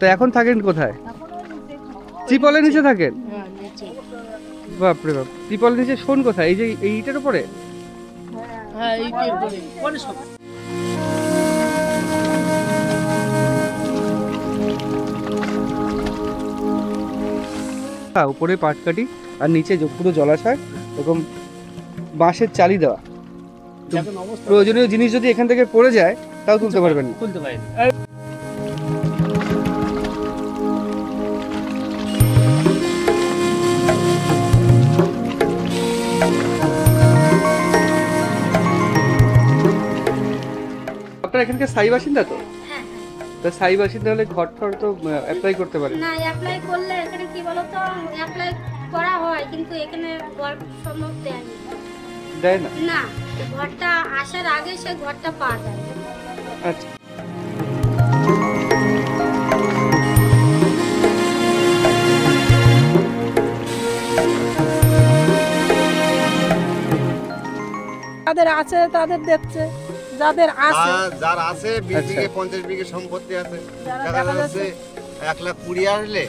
তো এখন থাকেন কোথায়? ত্রিপলের নিচে থাকেন? বাপরে বাপ, ত্রিপলের নিচে শোন কোথায়? এই যে এইটার উপরে? উপরে পাটকাঠি আর নিচে পুরো জলাশয়, এরকম বাঁশের চালি দেওয়া। প্রয়োজনীয় জিনিস যদি এখান থেকে পড়ে যায় তাও তুলতে পারবেন না। তুলতে পারেন। আপনারা এখানকার স্থায়ী বাসিন্দা তো? হ্যাঁ। তা স্থায়ী বাসিন্দা হলে ঘর টর তো অ্যাপ্লাই করতে পারেন। না, অ্যাপ্লাই করলে এখানে কি বলতো, অ্যাপ্লাই করা হয় কিন্তু এখানে ঘর সম্ভব দেয় না। না, ঘরটা আসার আগে সে ঘরটা পাওয়া যায়। আচ্ছা। যাদের আছে তাদের দেখছে, যাদের আছে যার আছে 20 বিঘে 50 বিঘে সম্পত্তি আছে, দেখা যাচ্ছে 1,20,000 আসলে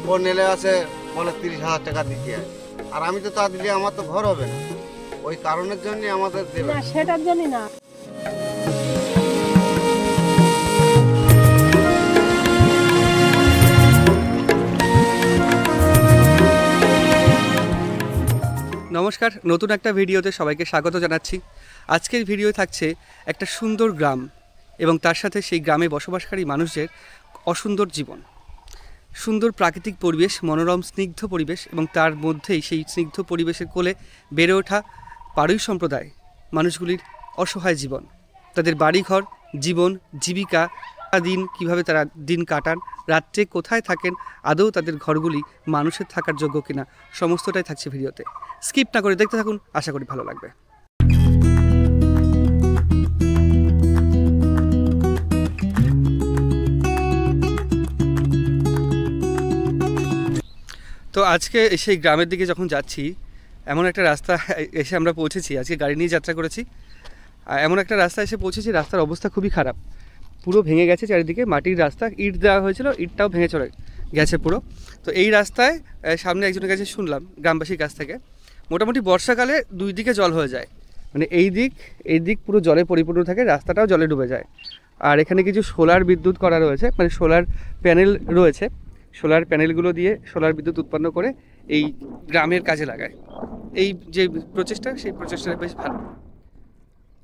ও নেলে আছে বলে 30,000 টাকা দিতে হয়। আর আমি তো তা দিলে আমার তো ঘর হবে না, ওই কারণের জন্য আমাদের দেবে না, সেটার জন্য না। নমস্কার, নতুন একটা ভিডিওতে সবাইকে স্বাগত জানাচ্ছি। আজকের ভিডিও থাকছে একটা সুন্দর গ্রাম এবং তার সাথে সেই গ্রামে বসবাসকারী মানুষদের অসুন্দর জীবন। সুন্দর প্রাকৃতিক পরিবেশ, মনোরম স্নিগ্ধ পরিবেশ এবং তার মধ্যেই সেই স্নিগ্ধ পরিবেশের কোলে বেড়ে ওঠা পাড়ুই সম্প্রদায় মানুষগুলির অসহায় জীবন, তাদের বাড়িঘর, জীবন, জীবিকা, দিন কিভাবে তারা দিন কাটান, রাত্রে কোথায় থাকেন, আদৌ তাদের ঘরগুলি মানুষের থাকার যোগ্য কিনা, সমস্তটাই থাকছে ভিডিওতে। স্কিপ না করে দেখতে থাকুন, আশা করি ভালো লাগবে। তো আজকে সেই গ্রামের দিকে যখন যাচ্ছি, এমন একটা রাস্তা এসে আমরা পৌঁছেছি। আজকে গাড়ি নিয়ে যাত্রা করেছি, এমন একটা রাস্তা এসে পৌঁছেছি, রাস্তার অবস্থা খুবই খারাপ, পুরো ভেঙে গেছে চারিদিকে। মাটির রাস্তা, ইট দেওয়া হয়েছিল, ইটটাও ভেঙে চলে গেছে পুরো। তো এই রাস্তায় সামনে একজনের কাছে শুনলাম, গ্রামবাসীর কাছ থেকে, মোটামুটি বর্ষাকালে দুই দিকে জল হয়ে যায়, মানে এই দিক পুরো জলে পরিপূর্ণ থাকে, রাস্তাটাও জলে ডুবে যায়। আর এখানে কিছু সোলার বিদ্যুৎ করা রয়েছে, মানে সোলার প্যানেল রয়েছে, সোলার প্যানেলগুলো দিয়ে সোলার বিদ্যুৎ উৎপন্ন করে এই গ্রামের কাজে লাগায়। এই যে প্রচেষ্টা, সেই প্রচেষ্টাটা বেশ ভালো।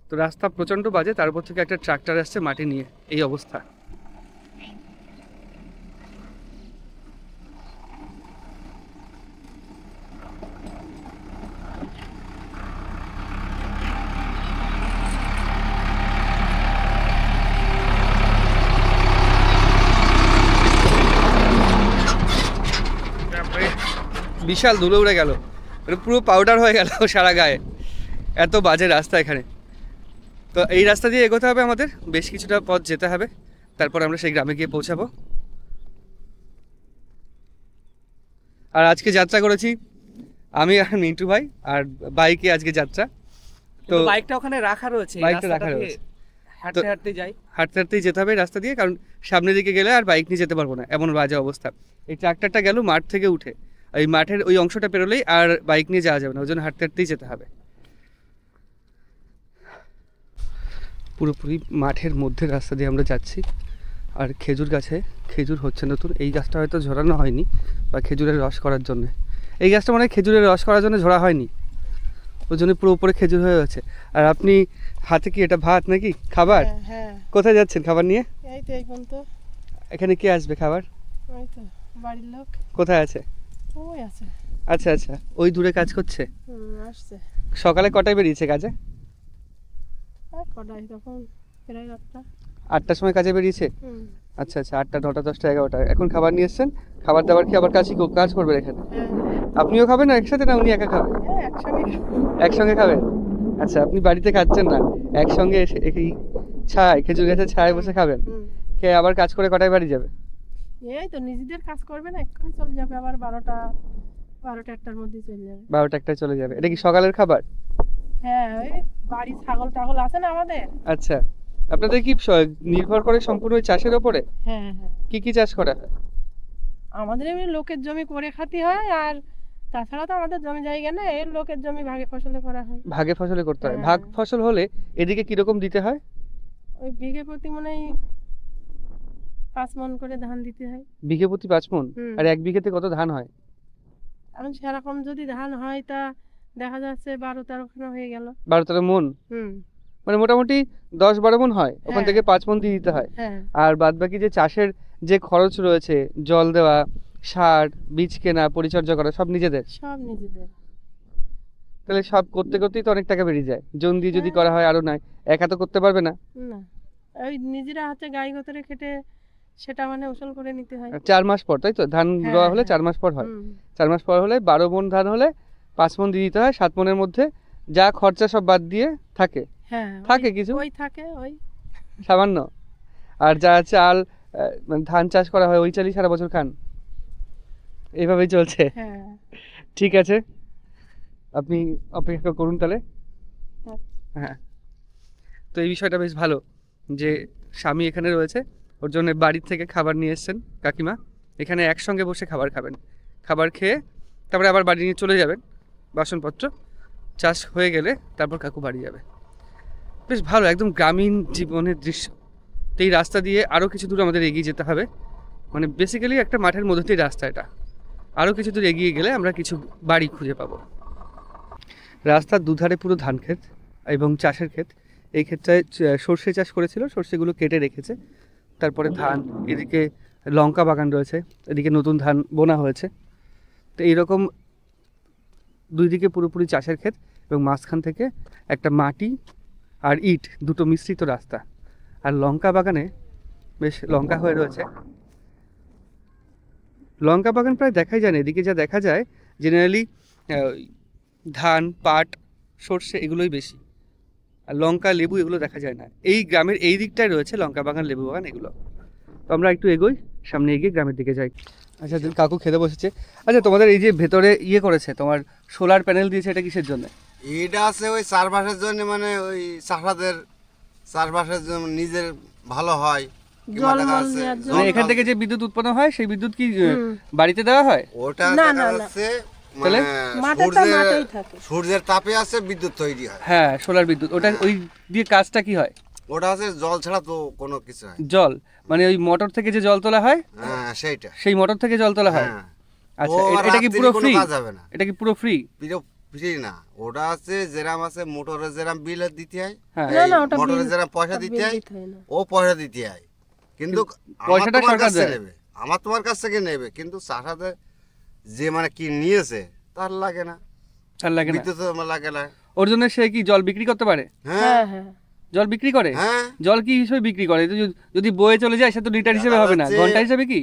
তো রাস্তা প্রচণ্ড বাজে, তার উপর থেকে একটা ট্রাক্টর আসছে মাটি নিয়ে, এই অবস্থা। বিশাল ধুলো উড়ে গেল, মানে পুরো পাউডার হয়ে গেল সারা গায়ে, এত বাজে রাস্তা এখানে। তো এই রাস্তা দিয়ে এগোতে হবে আমাদের, বেশ কিছুটা পথ যেতে হবে, তারপর আমরা সেই গ্রামে গিয়ে পৌঁছাবো। আর আজকে যাত্রা করেছি আমি আর মিন্টু ভাই, আর বাইকে আজকে যাত্রা। তো বাইকটা ওখানে রাখা রয়েছে, বাইকটা রাখা রয়েছে, হাঁটতে হাঁটতে যাই, হাঁটতে হাঁটতেই যেতে হবে রাস্তা দিয়ে, কারণ সামনের দিকে গেলে আর বাইক নিয়ে যেতে পারবো না, এমন বাজে অবস্থা। এই ট্রাক্টরটা গেল মাঠ থেকে উঠে, এই মাঠের ওই অংশটা পেরোলেই আর বাইক নিয়ে যাওয়া যাবে না, ওই জন্য হাঁটতে হাঁটতেই যেতে হবে। পুরোপুরি মাঠের মধ্যে রাস্তা দিয়ে আমরা যাচ্ছি। আর খেজুর গাছে খেজুর হচ্ছে নতুন, এই গাছটা হয়তো ঝরানো হয়নি, বা খেজুরের রস করার জন্য। এই গাছটা মানে খেজুরের রস করার জন্য ঝরা হয়নি, ওই জন্য পুরো উপরে খেজুর হয়ে গেছে। আর আপনি হাতে কি এটা ভাত নাকি খাবার? হ্যাঁ। কোথায় যাচ্ছেন খাবার নিয়ে? এই তো এই পর্যন্ত। এখানে কে আসবে খাবার? ওই তো বাড়ির লোক। কোথায় আছে? ওই আছে। আচ্ছা আচ্ছা, ওই দূরে কাজ করছে। আসছে। সকালে কটায় বেরিয়েছে কাজে? কটায় তখন প্রায় 8টা। 8টার সময় কাজে বেরিয়েছে। আচ্ছা আচ্ছা, 8টা 9টা 10টা 11টা, এখন খাবার নিয়ে এসছেন। খাবার দাবার কি আবার কাজ করবেন এখানে? আপনিও খাবেন না একসাথে, না উনি একা খাবেন? একসঙ্গে খাবেন। আচ্ছা, আপনি বাড়িতে খাচ্ছেন না, একসঙ্গে এসে এই ছায়, খেজুর গাছের ছায় বসে খাবেন। খেয়ে আবার কাজ করে কটায় বাড়ি যাবে? এই তো নিজেদের কাজ করবে না, এক্ষুনি চলে যাবে, আবার 12টা 1টার মধ্যে চলে যাবে। 12টা 1টায় চলে যাবে। এটা কি সকালের খাবার? হ্যাঁ, ওই বাড়ি ছাগল টাগল আছে না আমাদের। আচ্ছা, আপনাদের কি নির্ভর করে সম্পূর্ণ ওই চাষের ওপরে? হ্যাঁ হ্যাঁ, কি কি চাষ করা হয়? আমাদের এমনি লোকের জমি করে খাতি হয়, আর তাছাড়া তো আমাদের জমি জায়গা নেই, এর লোকের জমি ভাগে ফসলে করা হয়। ভাগে ফসলে করতে হয়। হ্যাঁ। ভাগ ফসল হলে এদিকে কিরকম দিতে হয়? ওই বিঘে প্রতি মনে হয় 5 মণ করে ধান দিতে হয়। বিঘে প্রতি 5 মণ? হুম। আর 1 বিঘেতে কত ধান হয়? এখন সেরকম যদি ধান হয় তা দেখা যাচ্ছে 12-13 খানা হয়ে গেল। 12-13 মণ? হুম। মানে মোটামুটি 10-12 মণ হয়, ওখান হ্যাঁ। থেকে 5 মণ দিয়ে দিতে হয়। হ্যাঁ আর বাদ বাকি যে চাষের যে খরচ রয়েছে, জল দেওয়া, সার, বীজ কেনা, পরিচর্যা করা, সব নিজেদের? সব নিজেদের। তাহলে সব করতে করতেই তো অনেক টাকা বেরিয়ে যায়। জন দিয়ে যদি হ্যাঁ। করা হয় আরো নয়, একা তো করতে পারবে না। না, ওই নিজেরা হাতে গাই গতরে খেটে সেটা মানে উসুল করে নিতে হয়। 4 মাস পর, তাই তো? ধান হ্যাঁ, রোয়া হলে হ্যাঁ। 4 মাস পর হয়। হুম। 4 মাস পর হলে 12 মণ ধান হলে 5 মণ দিয়ে দিতে হয়। 7 মণের মধ্যে যা খরচা সব বাদ দিয়ে থাকে হ্যাঁ থাকে কিছু ওই থাকে ওই। সামান্য। আর যা চাল মানে ধান চাষ করা হয় ওই চালই সারা বছর খান। এইভাবেই চলছে। হ্যাঁ। ঠিক আছে, আপনি অপেক্ষা করুন তাহলে। হ্যাঁ, তো এই বিষয়টা বেশ ভালো যে স্বামী এখানে রয়েছে, ওর জন্য বাড়ির থেকে খাবার নিয়ে এসেছেন কাকিমা। এখানে একসঙ্গে বসে খাবার খাবেন, খাবার খেয়ে তারপরে আবার বাড়ি নিয়ে চলে যাবেন। বাসনপত্র চাষ হয়ে গেলে তারপর কাকু বাড়ি যাবে। বেশ ভালো, একদম গ্রামীণ জীবনের দৃশ্য। তো এই রাস্তা দিয়ে আরও কিছু দূর আমাদের এগিয়ে যেতে হবে, মানে বেসিক্যালি একটা মাঠের মধ্যে দিয়ে রাস্তা এটা। আরও কিছু দূর এগিয়ে গেলে আমরা কিছু বাড়ি খুঁজে পাবো। রাস্তার দুধারে পুরো ধান ক্ষেত এবং চাষের ক্ষেত। এই ক্ষেতটায় সর্ষে চাষ করেছিল, সর্ষেগুলো কেটে রেখেছে। তারপরে ধান, এদিকে লঙ্কা বাগান রয়েছে, এদিকে নতুন ধান বোনা হয়েছে। তো এইরকম দুই দিকে পুরোপুরি চাষের ক্ষেত এবং মাঝখান থেকে একটা মাটি আর ইট দুটো মিশ্রিত রাস্তা। আর লঙ্কা বাগানে বেশ লঙ্কা হয়ে রয়েছে। লঙ্কা বাগান প্রায় দেখাই যায় না, এদিকে যা দেখা যায় জেনারেলি ধান, পাট, সর্ষে এগুলোই বেশি। আর লঙ্কা, লেবু এগুলো দেখা যায় না। এই গ্রামের এই দিকটায় রয়েছে লঙ্কা বাগান, লেবু বাগান এগুলো। তো আমরা একটু এগোই, সামনে এগিয়ে গ্রামের দিকে যাই। আচ্ছা, কাকু খেতে বসেছে। আচ্ছা, তোমাদের এই যে ভেতরে ইয়ে করেছে, তোমার সোলার প্যানেল দিয়েছে, এটা কিসের জন্য? এটা আছে ওই চারপাশের জন্য, মানে ওই চাষাদের চারপাশের জন্য নিজের ভালো হয়। কিংবা জল দেখা মল যাচ্ছে দেওয়ার জন্য। মানে এখান থেকে যে বিদ্যুৎ উৎপন্ন হয় সেই বিদ্যুৎ কি বাড়িতে দেওয়া হয়? ওটা না, দেখা না, না। যাচ্ছে তাহলে? মাঠে তো মাঠেই থাকে। সূর্যের তাপে আছে বিদ্যুৎ তৈরি হয়। হ্যাঁ, সোলার বিদ্যুৎ। ওটা ওই দিয়ে কাজটা কি হয়? ওটা আছে জল ছাড়া তো কোনো কিছু হয় না। জল মানে ওই মোটর থেকে যে জল তোলা হয়, হ্যাঁ সেইটা। সেই মোটর থেকে জল তোলা হয়। হ্যাঁ। আচ্ছা, ও এটা কি পুরো রাত্রি কোনো ফ্রি? কাজ হবে না। এটা কি পুরো ফ্রি? ফ্রি না, ওটা আছে যেরাম আছে মোটরের যেরাম বিল দিতে হয়, হ্যাঁ। না, না, ওটা মোটরের বিল- যেরাম পয়সা দিতে বিল হয় দিতে হয় না। ও পয়সা দিতে হয়। কিন্তু পয়সাটা আমার তোমার সরকার কাছ থেকে দেয়। নেবে, আমার তোমার কাছ থেকে নেবে, কিন্তু চাষাতে যে মানে কি নিয়েছে তার লাগে না, আর লাগে না। বিদ্যুৎ আমার লাগে না। ওর জন্য সে কি জল বিক্রি করতে পারে? হ্যাঁ হ্যাঁ হ্যাঁ। জল বিক্রি করে? হ্যাঁ। জল কি হিসেবে বিক্রি করে? যদি বয়ে চলে যায় সে তো লিটার হিসেবে হবে না, যাচ্ছে- ঘন্টা হিসেবে কি?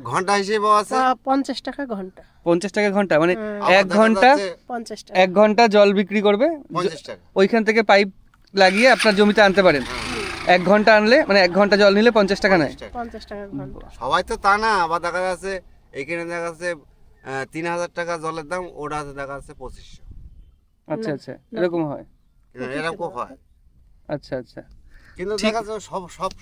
ঘন্টা হিসেবে আছে 50 টাকা ঘন্টা। 50 টাকা ঘন্টা, মানে আবার এক দেখা ঘন্টা, যাচ্ছে 50 টাকা। 1 ঘন্টা জল বিক্রি করবে। 50 টাকা। ওইখান থেকে পাইপ লাগিয়ে আপনার জমিতে আনতে পারেন। 1 ঘন্টা আনলে মানে 1 ঘন্টা জল নিলে 50 টাকা নেয়। 50 টাকা ঘন্টা। সবাই তো তা না, আবার দেখা যাচ্ছে এখানে দেখা যাচ্ছে 3000 টাকা জলের দাম, ওটা আছে দেখা যাচ্ছে 2500। আচ্ছা আচ্ছা, এরকম হয়। এরকম হয়। আচ্ছা আচ্ছা, কিন্তু ঠিক। দেখা যাচ্ছে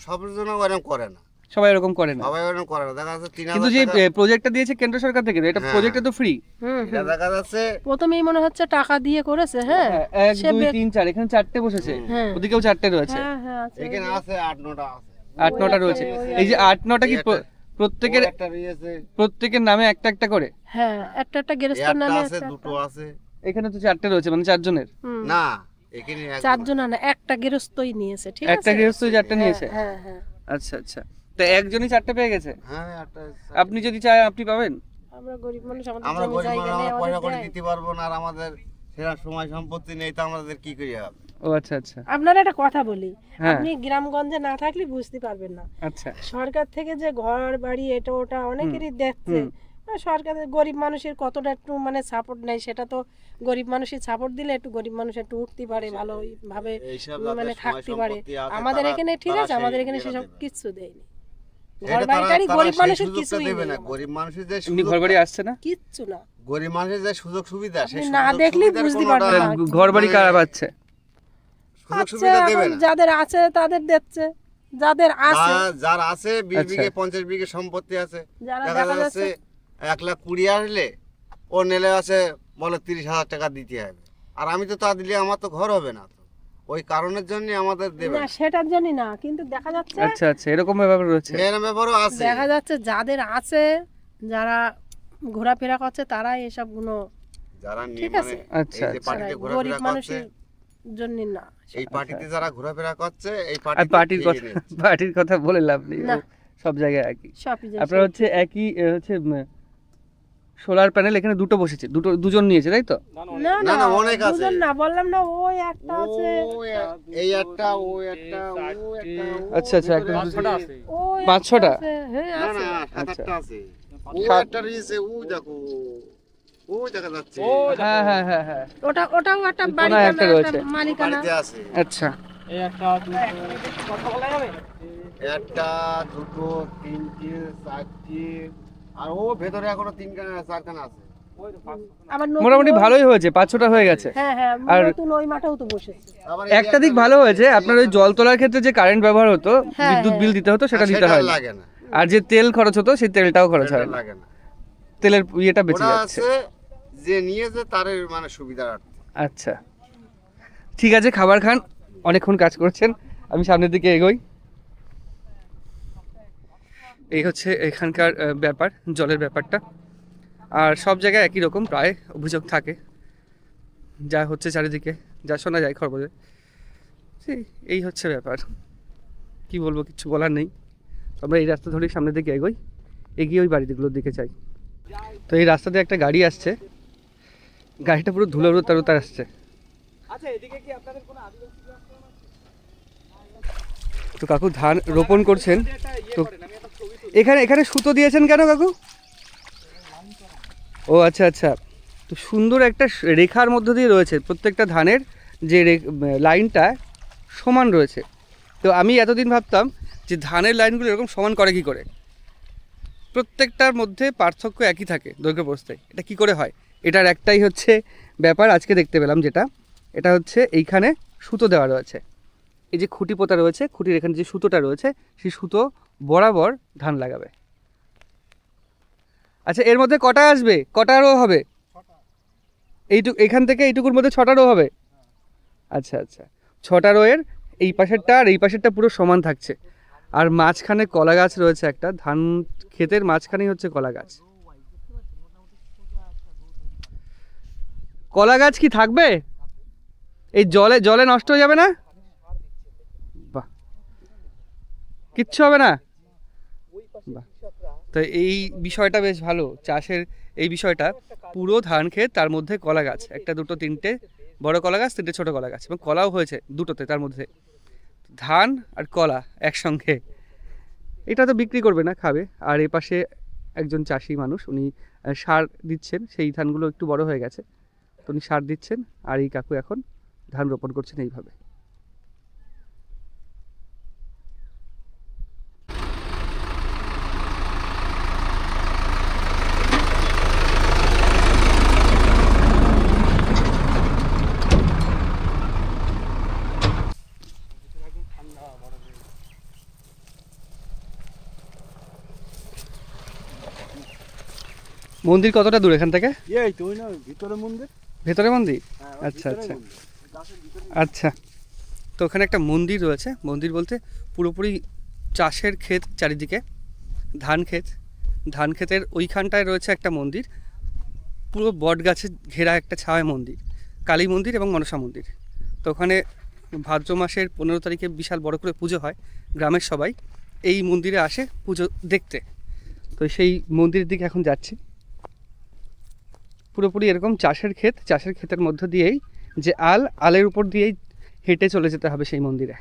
সবের জন্য এরকম করে না, সবাই এরকম করে না। সবাই এরকম করে না। দেখা যাচ্ছে কিন্তু 3000 যে টাকা, প্রজেক্টটা দিয়েছে কেন্দ্র সরকার থেকে, এটা হ্যাঁ। প্রজেক্টটা তো ফ্রি। হুম এটা দেখা যাচ্ছে প্রথমেই মনে হচ্ছে টাকা দিয়ে করেছে। হ্যাঁ 1 সে 2 বে- 3 4, এখানে 4টে বসেছে, হ্যাঁ। ওদিকেও 4টে রয়েছে, হ্যাঁ হ্যাঁ আছে। এখানে আছে 8-9টা আছে। 8-9টা রয়েছে। এই যে 8-9টা কি প্রত্যেকের একটা রয়েছে, প্রত্যেকের নামে একটা একটা করে? হ্যাঁ একটা একটা গেরস্তের একটা নামে আছে, একটা দুটো আছে। এখানে তো 4টে রয়েছে, মানে 4 জনের। হুম। না এখানে চারজন না, একটা গেরস্তই নিয়েছে। ঠিক আছে, একটা গৃহস্থ 4টে নিয়েছে। হ্যাঁ হ্যাঁ। আচ্ছা আচ্ছা, তো একজনই 4টে পেয়ে গেছে। হ্যাঁ একটা। আপনি যদি চান আপনি পাবেন। আমরা গরিব মানুষ, আমাদের আমরা জমি গরিব জায়গা মানুষ, নেই, আমরা পয়সা আমাদের করে দেয়। দিতে পারবো না, আর আমাদের সেরা সময় সম্পত্তি নেই, তো আমাদের কি করে হবে? ও আচ্ছা আচ্ছা আপনারা একটা কথা বলি, হ্যাঁ। আপনি গ্রামগঞ্জে না থাকলে বুঝতে পারবেন না। আচ্ছা। সরকার থেকে যে ঘর বাড়ি এটা ওটা অনেকেরই দেখছে, সরকারের গরিব মানুষের কতটা একটু মানে সাপোর্ট নেই, সেটা তো গরিব মানুষের সাপোর্ট দিলে একটু গরিব মানুষ একটু উঠতে পারে, ভালোভাবে এইসব মানে যাদের থাকতে সময় পারে। সম্পত্তি আছে, আমাদের তারা- এখানে ঠিক তারা আছে, আমাদের সেই এখানে ইয়েটা সেসব দেবে। কিচ্ছু দেয়নি। এটা ঘর তারা- বাড়িটারই তারা গরিব সেই মানুষের সুযোগটা কিছুই দেবে নেই না। আমাদের। গরিব মানুষের যে এমনি সুযোগ, ঘর বাড়ি আসছে না? কিচ্ছু না। গরিব মানুষের যে সুযোগ সুবিধা, সেই আপনি না সুযোগ দেখলেই সুবিধার বুঝতে কোনোটা- পারবেন না। ঘর বাড়ি কারা পাচ্ছে? সুযোগ পাচ্ছে, সুবিধা দেবে এখন না। যাদের আছে তাদের দিচ্ছে, যাদের আছে যার আছে 20 আচ্ছা। বিঘে 50 বিঘে সম্পত্তি আছে, যারা দেখা দেখা যাচ্ছে যাচ্ছে 1,20,000 আসলে ও নেলে আছে বলে 30,000 টাকা দিতে হবে। আর আমি তো তা দিলে আমার তো ঘর হবে না, তো ওই কারণের জন্য আমাদের দেবে না, না। সেটার জন্য না, কিন্তু দেখা যাচ্ছে আচ্ছা আচ্ছা, এরকম ব্যাপার রয়েছে। এরকম ব্যাপারও আছে। দেখা যাচ্ছে যাদের আছে, যারা ঘোরাফেরা করছে তারা এসব গুলো, যারা ঠিক মানে আছে। আচ্ছা এই যে আচ্ছা। পার্টিতে গরিব ঘোরাফেরা করছে, মানুষের জন্য না। এই পার্টিতে যারা ঘোরাফেরা করছে, এই আর পার্টির কথা, পার্টির কথা বলে লাভ নেই, না। সব জায়গায় একই। সবই যে আপনার হচ্ছে একই হচ্ছে সোলার প্যানেল এখানে দুটো বসেছে, দুজন নিয়েছে তাই তো? না না, না না, অনেক আছে। দুজন না, বললাম না, ওই একটা আছে, এই একটা, ও একটা, ও একটা, ও আচ্ছা আচ্ছা, একটা ভেতরে দুটো- আছে। ওই 5-6টা? একটা আছে, হ্যাঁ না আছে। না, আচ্ছা। 7-8টা আছে। ও সাত- একটা রয়েছে, ও দেখো, ও দেখা যাচ্ছে, হ্যাঁ হ্যাঁ হ্যাঁ হ্যাঁ, ওটাও একটা কোনায় বাড়িখানা, একটা একটা রয়েছে। মালিকানা। বাড়িতে আছে। আচ্ছা এই একটা কথা বলা যাবে? একটা, দুটো, তিনটে, চারটে, আর ও ভেতরে এখনো 3-4খানা আছে। আবার নতুন মোটামুটি ওই- ভালোই হয়েছে, 5-6টা হয়ে গেছে। হ্যাঁ হ্যাঁ, আর- নতুন ওই মাঠেও তো বসেছে। আবার এই একটা দিক ভালো হয়েছে, আপনার ওই জল তোলার ক্ষেত্রে যে কারেন্ট ব্যবহার হতো, হ্যাঁ, বিদ্যুৎ হ্যাঁ। বিল দিতে হতো, সেটা দিতে সেটা হয় না। লাগে না, আর যে তেল খরচ হতো সেই তেলটাও খরচ সেটা হয় না, লাগে না। তেলের ইয়েটা বেঁচে ওটা যাচ্ছে। আছে যে নিয়েছে তার মানে সুবিধার্থে। আচ্ছা ঠিক আছে, খাবার খান, অনেকক্ষণ কাজ করছেন, আমি সামনের দিকে এগোই। এই হচ্ছে এখানকার ব্যাপার, জলের ব্যাপারটা। আর সব জায়গায় একই রকম প্রায় অভিযোগ থাকে, যা হচ্ছে চারিদিকে, যা শোনা যায় খবরে। এই হচ্ছে ব্যাপার, কি বলবো, কিছু বলার নেই। আমরা এই রাস্তা ধরেই সামনের দিকে এগোই, এগিয়ে ওই বাড়িগুলোর দিকে যাই। তো এই রাস্তা দিয়ে একটা গাড়ি আসছে, গাড়িটা পুরো ধুলো তার আসছে। আচ্ছা, এদিকে কি আপনাদের কোনো আদিবাসী গ্রাম আছে? তো কাকু ধান রোপণ করছেন, একটা ইয়ে তো করেন, আমি একটা ছবি তুলি। এখানে সুতো দিয়েছেন কেন কাকু? ও আচ্ছা আচ্ছা, তো সুন্দর একটা রেখার মধ্য দিয়ে রয়েছে, প্রত্যেকটা ধানের যে লাইনটা সমান রয়েছে। তো আমি এতদিন ভাবতাম যে ধানের লাইনগুলো এরকম সমান করে কি করে, প্রত্যেকটার মধ্যে পার্থক্য একই থাকে দৈর্ঘ্য প্রস্থে, এটা কি করে হয়? এটার একটাই হচ্ছে ব্যাপার আজকে দেখতে পেলাম, যেটা এটা হচ্ছে এইখানে সুতো দেওয়া রয়েছে, এই যে খুঁটি পোতা রয়েছে, খুঁটির এখানে যে সুতোটা রয়েছে, সেই সুতো বরাবর ধান লাগাবে। আচ্ছা, এর মধ্যে কটা আসবে, কটা রো হবে? এখান থেকে এইটুকুর মধ্যে 6টা রো হবে। আচ্ছা আচ্ছা, 6টা রোয়ের এই পাশেরটা আর এই পাশেরটা পুরো সমান থাকছে। আর মাঝখানে কলা গাছ রয়েছে একটা, ধান ক্ষেতের মাঝখানেই হচ্ছে কলা গাছ। কলা গাছ কি থাকবে এই জলে নষ্ট হয়ে যাবে না? বাহ, কিচ্ছু হবে না। বাহ, তো এই বিষয়টা বেশ ভালো, চাষের এই বিষয়টা, পুরো ধান ক্ষেত, তার মধ্যে কলা গাছ, একটা দুটো তিনটে বড় কলা গাছ, তিনটে ছোট কলা গাছ, এবং কলাও হয়েছে দুটোতে, তার মধ্যে ধান আর কলা একসঙ্গে। এটা তো বিক্রি করবে না, খাবে। আর এই পাশে একজন চাষি মানুষ, উনি সার দিচ্ছেন, সেই ধানগুলো একটু বড় হয়ে গেছে, তো উনি সার দিচ্ছেন, আর এই কাকু এখন ধান রোপণ করছেন এইভাবে। মন্দির কতটা দূর এখান থেকে? এই তো ওই না ভিতরে মন্দির। ভেতরে মন্দির? আচ্ছা আচ্ছা আচ্ছা। তো ওখানে একটা মন্দির রয়েছে, মন্দির বলতে পুরোপুরি চাষের ক্ষেত, চারিদিকে ধান ক্ষেতের ওইখানটায় রয়েছে একটা মন্দির, পুরো বট গাছে ঘেরা একটা ছায়া মন্দির, কালী মন্দির এবং মনসা মন্দির। তো ওখানে ভাদ্র মাসের 15 তারিখে বিশাল বড় করে পুজো হয়, গ্রামের সবাই এই মন্দিরে আসে পুজো দেখতে। তো সেই মন্দিরের দিকে এখন যাচ্ছি। পুরোপুরি এরকম চাষের ক্ষেতের মধ্য দিয়েই যে আলের উপর দিয়েই হেঁটে চলে যেতে হবে সেই মন্দিরে।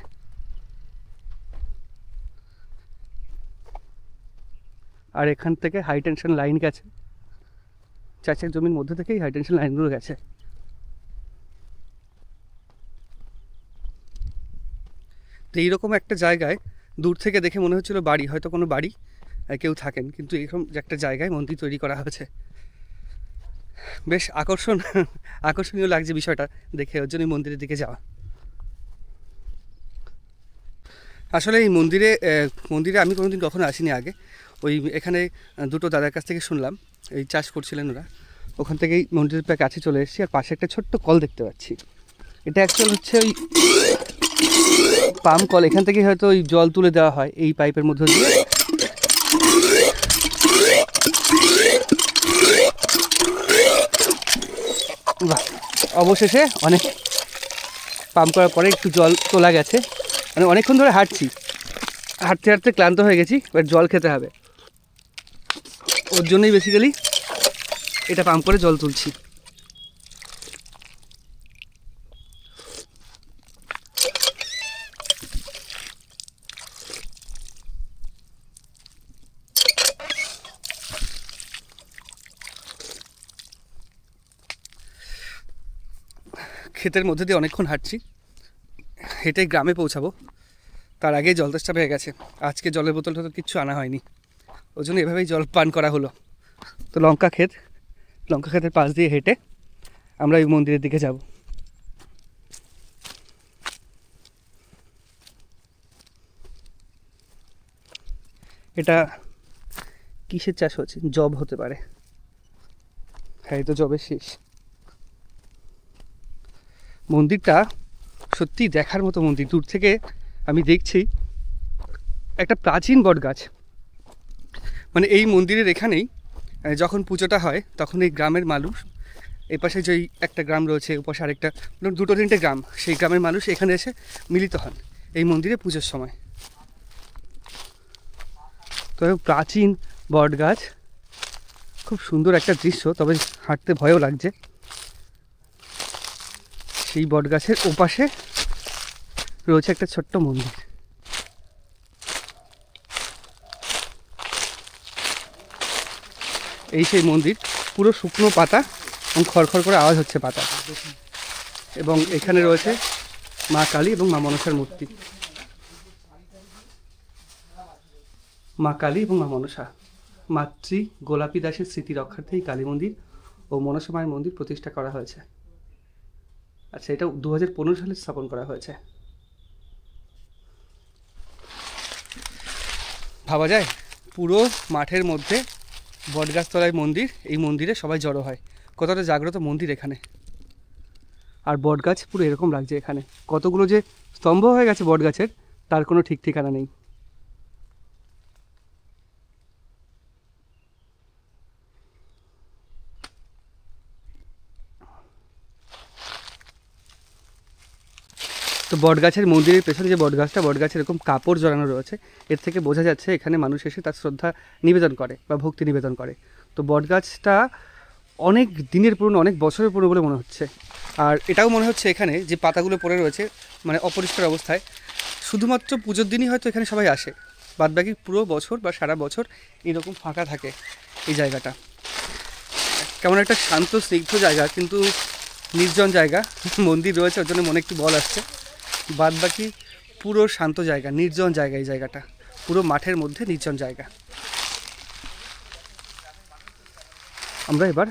আর এখান থেকে হাই টেনশন লাইন গেছে, চাষের জমির মধ্যে থেকেই হাই টেনশন লাইনগুলো গেছে। তো এইরকম একটা জায়গায় দূর থেকে দেখে মনে হচ্ছিল বাড়ি, হয়তো কোনো বাড়ি, কেউ থাকেন, কিন্তু এরকম একটা জায়গায় মন্দির তৈরি করা হয়েছে। বেশ আকর্ষণীয় লাগছে বিষয়টা দেখে, ওর জন্য মন্দিরের দিকে যাওয়া। আসলে এই মন্দিরে আমি কোনোদিন কখনো আসিনি আগে। ওই এখানে দুটো দাদার কাছ থেকে শুনলাম, এই চাষ করছিলেন ওরা, ওখান থেকেই মন্দিরের প্রায় কাছে চলে এসেছি। আর পাশে একটা ছোট্ট কল দেখতে পাচ্ছি, এটা অ্যাকচুয়াল হচ্ছে ওই পাম্প কল। এখান থেকে হয়তো ওই জল তুলে দেওয়া হয় এই পাইপের মধ্যে দিয়ে। বাহ, অবশেষে অনেক পাম্প করার পরে একটু জল তোলা গেছে। মানে অনেকক্ষণ ধরে হাঁটছি, হাঁটতে হাঁটতে ক্লান্ত হয়ে গেছি, এবার জল খেতে হবে। ওর জন্যই বেসিক্যালি এটা পাম্প করে জল তুলছি। ক্ষেতের মধ্যে দিয়ে অনেকক্ষণ হাঁটছি, হেঁটে গ্রামে পৌঁছাবো। তার আগেই জল তেষ্টা পেয়ে গেছে। আজকে জলের বোতলটা তো কিচ্ছু আনা হয়নি, ওই জন্য এভাবেই জল পান করা হলো। তো লঙ্কা ক্ষেতের পাশ দিয়ে হেঁটে আমরা এই মন্দিরের দিকে যাব। এটা কিসের চাষ হচ্ছে? জব হতে পারে। হ্যাঁ, এই তো জবের শেষ। মন্দিরটা সত্যি দেখার মতো মন্দির। দূর থেকে আমি দেখছি একটা প্রাচীন বট গাছ। মানে এই মন্দিরের এখানেই যখন পুজোটা হয় তখন এই গ্রামের মানুষ, এই পাশে যেই একটা গ্রাম রয়েছে, ওপাশে আরেকটা, দুটো তিনটে গ্রাম, সেই গ্রামের মানুষ এখানে এসে মিলিত হন এই মন্দিরে পুজোর সময়। তবে প্রাচীন বট গাছ, খুব সুন্দর একটা দৃশ্য, তবে হাঁটতে ভয়ও লাগছে। সেই বট গাছের ওপাশে রয়েছে একটা ছোট্ট মন্দির। এই সেই মন্দির, পুরো শুকনো পাতা এবং খড়খড় করে আওয়াজ হচ্ছে পাতা। এবং এখানে রয়েছে মা কালী এবং মা মনসার মূর্তি। মা কালী এবং মা মনসা, মাতৃ গোলাপী দাসের স্মৃতি রক্ষার্থে এই কালী মন্দির ও মনসা মায়ের মন্দির প্রতিষ্ঠা করা হয়েছে। আচ্ছা, এটা 2015 সালে স্থাপন করা হয়েছে। ভাবা যায় পুরো মাঠের মধ্যে বটগাছতলায় মন্দির, এই মন্দিরে সবাই জড়ো হয়। কতটা জাগ্রত মন্দির এখানে। আর বটগাছ পুরো এরকম লাগছে এখানে। কতগুলো যে স্তম্ভ হয়ে গেছে বটগাছের, তার কোনো ঠিক ঠিকানা নেই। তো বটগাছের মন্দিরের পেছনে যে বটগাছটা, বটগাছের এরকম কাপড় জড়ানো রয়েছে, এর থেকে বোঝা যাচ্ছে এখানে মানুষ এসে তার শ্রদ্ধা নিবেদন করে বা ভক্তি নিবেদন করে। তো বটগাছটা অনেক দিনের পুরনো, অনেক বছরের পুরনো বলে মনে হচ্ছে। আর এটাও মনে হচ্ছে এখানে যে পাতাগুলো পড়ে রয়েছে মানে অপরিষ্কার অবস্থায়, শুধুমাত্র পুজোর দিনই হয়তো এখানে সবাই আসে, বাদবাকি পুরো বছর বা সারা বছর এরকম ফাঁকা থাকে এই জায়গাটা। কেমন একটা শান্ত স্নিগ্ধ জায়গা, কিন্তু নির্জন জায়গা। মন্দির রয়েছে ওর জন্য মনে একটু বল আসছে, বাদবাকি পুরো শান্ত জায়গা, নির্জন জায়গা। এই জায়গাটা পুরো মাঠের মধ্যে নির্জন জায়গা। আমরা এবার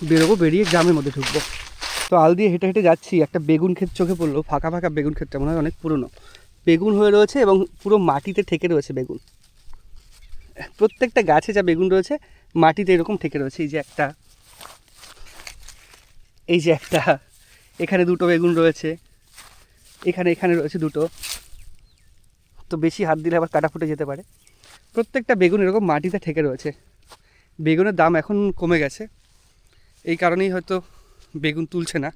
বেরোবো, বেরিয়ে গ্রামের মধ্যে ঢুকবো। তো আল দিয়ে হেঁটে হেঁটে যাচ্ছি, একটা বেগুন ক্ষেত চোখে পড়লো। ফাঁকা ফাঁকা বেগুন ক্ষেতটা মনে হয় অনেক পুরনো। বেগুন হয়ে রয়েছে এবং পুরো মাটিতে ঠেকে রয়েছে বেগুন। প্রত্যেকটা গাছে যা বেগুন রয়েছে মাটিতে এরকম ঠেকে রয়েছে। এই যে একটা, এখানে দুটো বেগুন রয়েছে, এখানে রয়েছে দুটো। তো বেশি হাত দিলে আবার কাটা ফুটে যেতে পারে। প্রত্যেকটা বেগুন এরকম মাটিতে ঠেকে রয়েছে। বেগুনের দাম এখন কমে গেছে, এই কারণেই হয়তো বেগুন তুলছে না,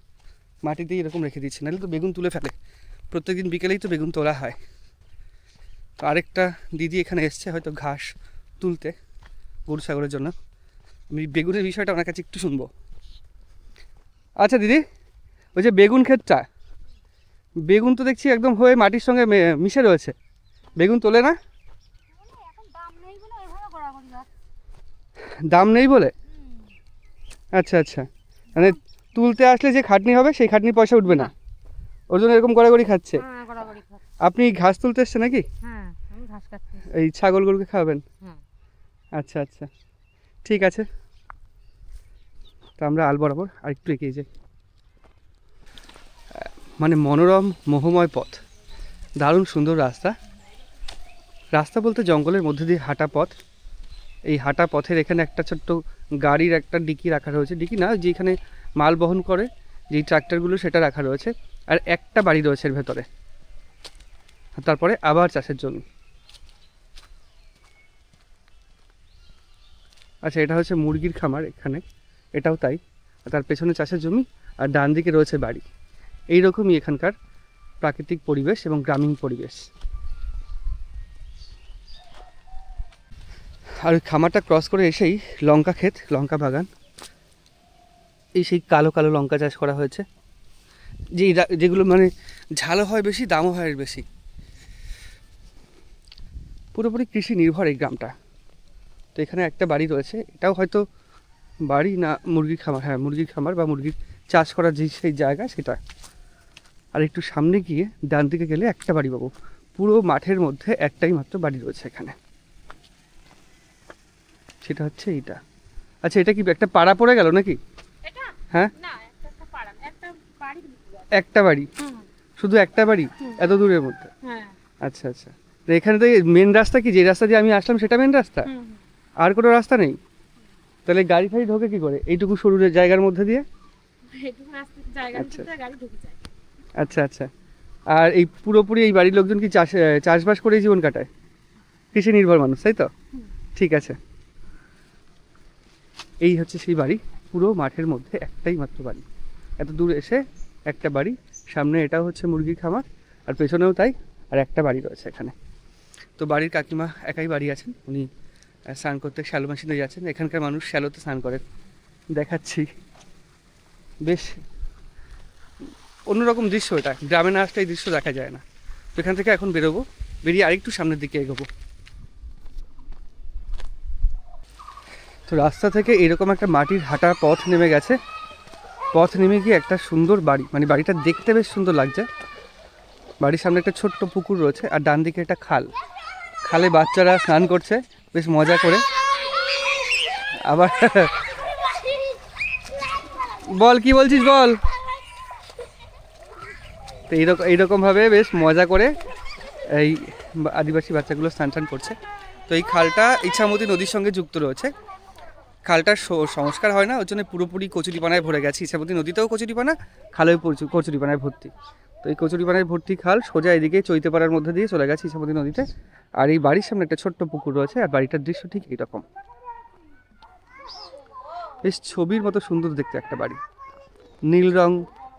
মাটিতেই এরকম রেখে দিচ্ছে, নাহলে তো বেগুন তুলে ফেলে। প্রত্যেকদিন বিকেলেই তো বেগুন তোলা হয়। তো আরেকটা দিদি এখানে এসছে হয়তো ঘাস তুলতে গরু ছাগলের জন্য। আমি বেগুনের বিষয়টা ওনার কাছে একটু শুনবো। আচ্ছা দিদি, ওই যে বেগুন ক্ষেতটা, বেগুন তো দেখছি একদম হয়ে মাটির সঙ্গে মিশে রয়েছে, বেগুন তোলে না? দাম নেই বলে? আচ্ছা আচ্ছা, মানে তুলতে আসলে যে খাটনি হবে সেই খাটনির পয়সা উঠবে না, ওর জন্য এরকম গড়াগড়ি খাচ্ছে। আপনি ঘাস তুলতে এসছেন নাকি? এই ছাগল গরুকে খাওয়াবেন? আচ্ছা আচ্ছা, ঠিক আছে। তো আমরা আল বরাবর আর একটু এগিয়ে যাই। মানে মনোরম মোহময় পথ, দারুণ সুন্দর রাস্তা। রাস্তা বলতে জঙ্গলের মধ্যে দিয়ে হাঁটা পথ। এই হাঁটা পথের এখানে একটা ছোট্ট গাড়ির একটা ডিকি রাখা রয়েছে, ডিকি না, যেখানে মাল বহন করে যেই ট্রাক্টরগুলো সেটা রাখা রয়েছে। আর একটা বাড়ি রয়েছে এর ভেতরে। তারপরে আবার চাষের জমি। আচ্ছা, এটা হচ্ছে মুরগির খামার এখানে, এটাও তাই। তার পেছনে চাষের জমি আর ডান দিকে রয়েছে বাড়ি। এইরকমই এখানকার প্রাকৃতিক পরিবেশ এবং গ্রামীণ পরিবেশ। আর ওই খামারটা ক্রস করে এসেই লঙ্কা ক্ষেত, লঙ্কা বাগান। এই সেই কালো কালো লঙ্কা চাষ করা হয়েছে, যেগুলো মানে ঝালও হয় বেশি, দামও হয় বেশি। পুরোপুরি কৃষি নির্ভর এই গ্রামটা। তো এখানে একটা বাড়ি রয়েছে, এটাও হয়তো বাড়ি না মুরগির খামার, হ্যাঁ মুরগির খামার বা মুরগির চাষ করার যে সেই জায়গা সেটা। আর একটু সামনে গিয়ে ডান দিকে গেলে একটা বাড়ি পাবো। পুরো মাঠের মধ্যে একটাই মাত্র বাড়ি রয়েছে এখানে, সেটা হচ্ছে এইটা। আচ্ছা, এটা কি একটা পাড়া পড়ে গেল নাকি? হ্যাঁ, একটা বাড়ি, শুধু একটা বাড়ি এত দূরের মধ্যে? আচ্ছা আচ্ছা। তো এখানে তো মেন রাস্তা কি, যে রাস্তা দিয়ে আমি আসলাম সেটা মেন রাস্তা, আর কোনো রাস্তা নেই? তাহলে গাড়ি ফাড়ি ঢোকে কি করে এইটুকু সরু জায়গার মধ্যে দিয়ে? আচ্ছা আচ্ছা। আর এই পুরোপুরি এই বাড়ির লোকজন কি চাষবাস করেই জীবন কাটায়? কৃষি নির্ভর মানুষ, তাই তো? ঠিক আছে। এই হচ্ছে সেই বাড়ি, পুরো মাঠের মধ্যে একটাই মাত্র বাড়ি। এত দূর এসে একটা বাড়ি, সামনে এটাও হচ্ছে মুরগির খামার আর পেছনেও তাই, আর একটা বাড়ি রয়েছে এখানে। তো বাড়ির কাকিমা একাই বাড়ি আছেন, উনি স্নান করতে শ্যালো মেশিনে যাচ্ছেন। এখানকার মানুষ শ্যালোতে স্নান করে, দেখাচ্ছি। বেশ অন্যরকম দৃশ্য এটা, গ্রামে না আসলে এই দৃশ্য দেখা যায় না। তো এখান থেকে এখন বেরোবো, বেরিয়ে আরেকটু সামনের দিকে এগোবো। তো রাস্তা থেকে এরকম একটা মাটির হাঁটা পথ নেমে গেছে। পথ নেমে গিয়ে একটা সুন্দর বাড়ি, মানে বাড়িটা দেখতে বেশ সুন্দর লাগছে। বাড়ির সামনে একটা ছোট্ট পুকুর রয়েছে আর ডান দিকে একটা খাল। খালে বাচ্চারা স্নান করছে বেশ মজা করে। আবার বল, কি বলছিস বল। তো এইরকমভাবে বেশ মজা করে এই আদিবাসী বাচ্চাগুলো স্নান টান করছে। তো এই খালটা ইছামতি নদীর সঙ্গে যুক্ত রয়েছে। খালটার সংস্কার হয় না, ওর জন্য পুরোপুরি কচুরিপানায় ভরে গেছে। ইছামতি নদীতেও কচুরিপানা, খালেও কচুরিপানায় ভর্তি। তো এই কচুরিপানায় ভর্তি খাল সোজা এদিকে চৈতেপাড়ার মধ্যে দিয়ে চলে গেছে ইছামতি নদীতে। আর এই বাড়ির সামনে একটা ছোট্ট পুকুর রয়েছে, আর বাড়িটার দৃশ্য ঠিক এইরকম। বেশ ছবির মতো সুন্দর দেখতে একটা বাড়ি, নীল রং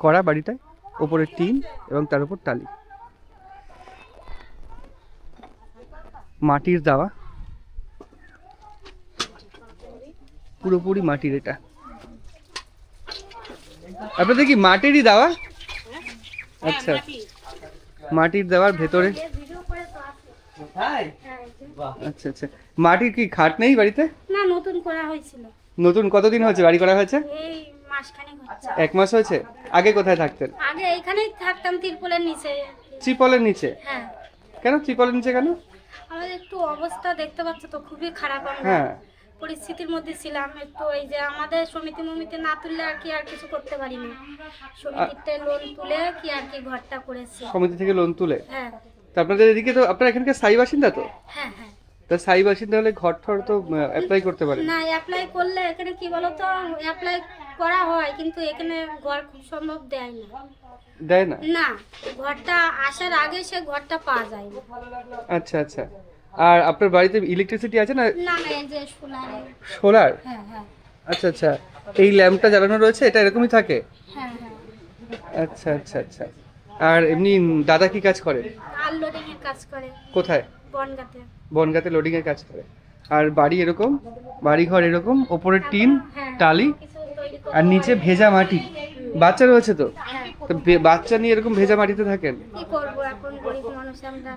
করা বাড়িটায়, ওপরে টিন এবং তার উপর টালি, মাটির দেওয়া, পুরোপুরি মাটির। এটা আপনাদের কি মাটিরই দেওয়া? আচ্ছা, মাটির দেওয়ার ভেতরে। আচ্ছা আচ্ছা। মাটির কি খাট নেই বাড়িতে? না, নতুন করা হয়েছিল। নতুন কতদিন হয়েছে বাড়ি করা হয়েছে? এই মাসখানেক হচ্ছে। 1 মাস হয়েছে। আগে কোথায় থাকতেন? আগে এখানেই থাকতাম, তিরপলের নিচে। ত্রিপলের নিচে? হ্যাঁ। কেন ত্রিপলের নিচে কেন? আমাদের একটু অবস্থা দেখতে পাচ্ছ তো, খুবই খারাপ। আমরা হ্যাঁ, পরিস্থিতির মধ্যে ছিলাম একটু। এই যে আমাদের সমিতি না তুললে আর কি আর কিছু করতে পারি না। সমিতিতে লোন তুলে কি আর কি ঘরটা করেছি। সমিতি থেকে লোন তুলে? হ্যাঁ। তো আপনাদের এদিকে তো, আপনারা এখানকার স্থায়ী বাসিন্দা তো? হ্যাঁ হ্যাঁ। তা স্থায়ী বাসিন্দা হলে ঘর ঠর তো অ্যাপ্লাই করতে পারেন। না, অ্যাপ্লাই করলে এখানে কি বলতো, অ্যাপ্লাই করা হয় কিন্তু এখানে ঘর খুব সম্ভব দেয় না। দেয় না? না, ঘরটা আসার আগে সে ঘরটা পাওয়া যায় না। আচ্ছা আচ্ছা। আর আপনার বাড়িতে ইলেকট্রিসিটি আছে না? না না, এই যে সোলার। সোলার? হ্যাঁ হ্যাঁ। আচ্ছা আচ্ছা। এই ল্যাম্পটা জ্বালানো রয়েছে, এটা এরকমই থাকে? হ্যাঁ হ্যাঁ। আচ্ছা আচ্ছা আচ্ছা। আর এমনি দাদা কি কাজ করে? আর লোডিং এর কাজ করে। কোথায়? বনগাঁতে। বনগাঁতে লোডিং এর কাজ করে। আর বাড়ি এরকম, বাড়ি ঘর এরকম, ওপরে টিন টালি কিছু তৈরি করে। আর নিচে ভেজা মাটি। বাচ্চা রয়েছে তো? হ্যাঁ। তো বাচ্চা নিয়ে এরকম ভেজা মাটিতে থাকেন? কি করবো, এখন গরিব মানুষ আমরা।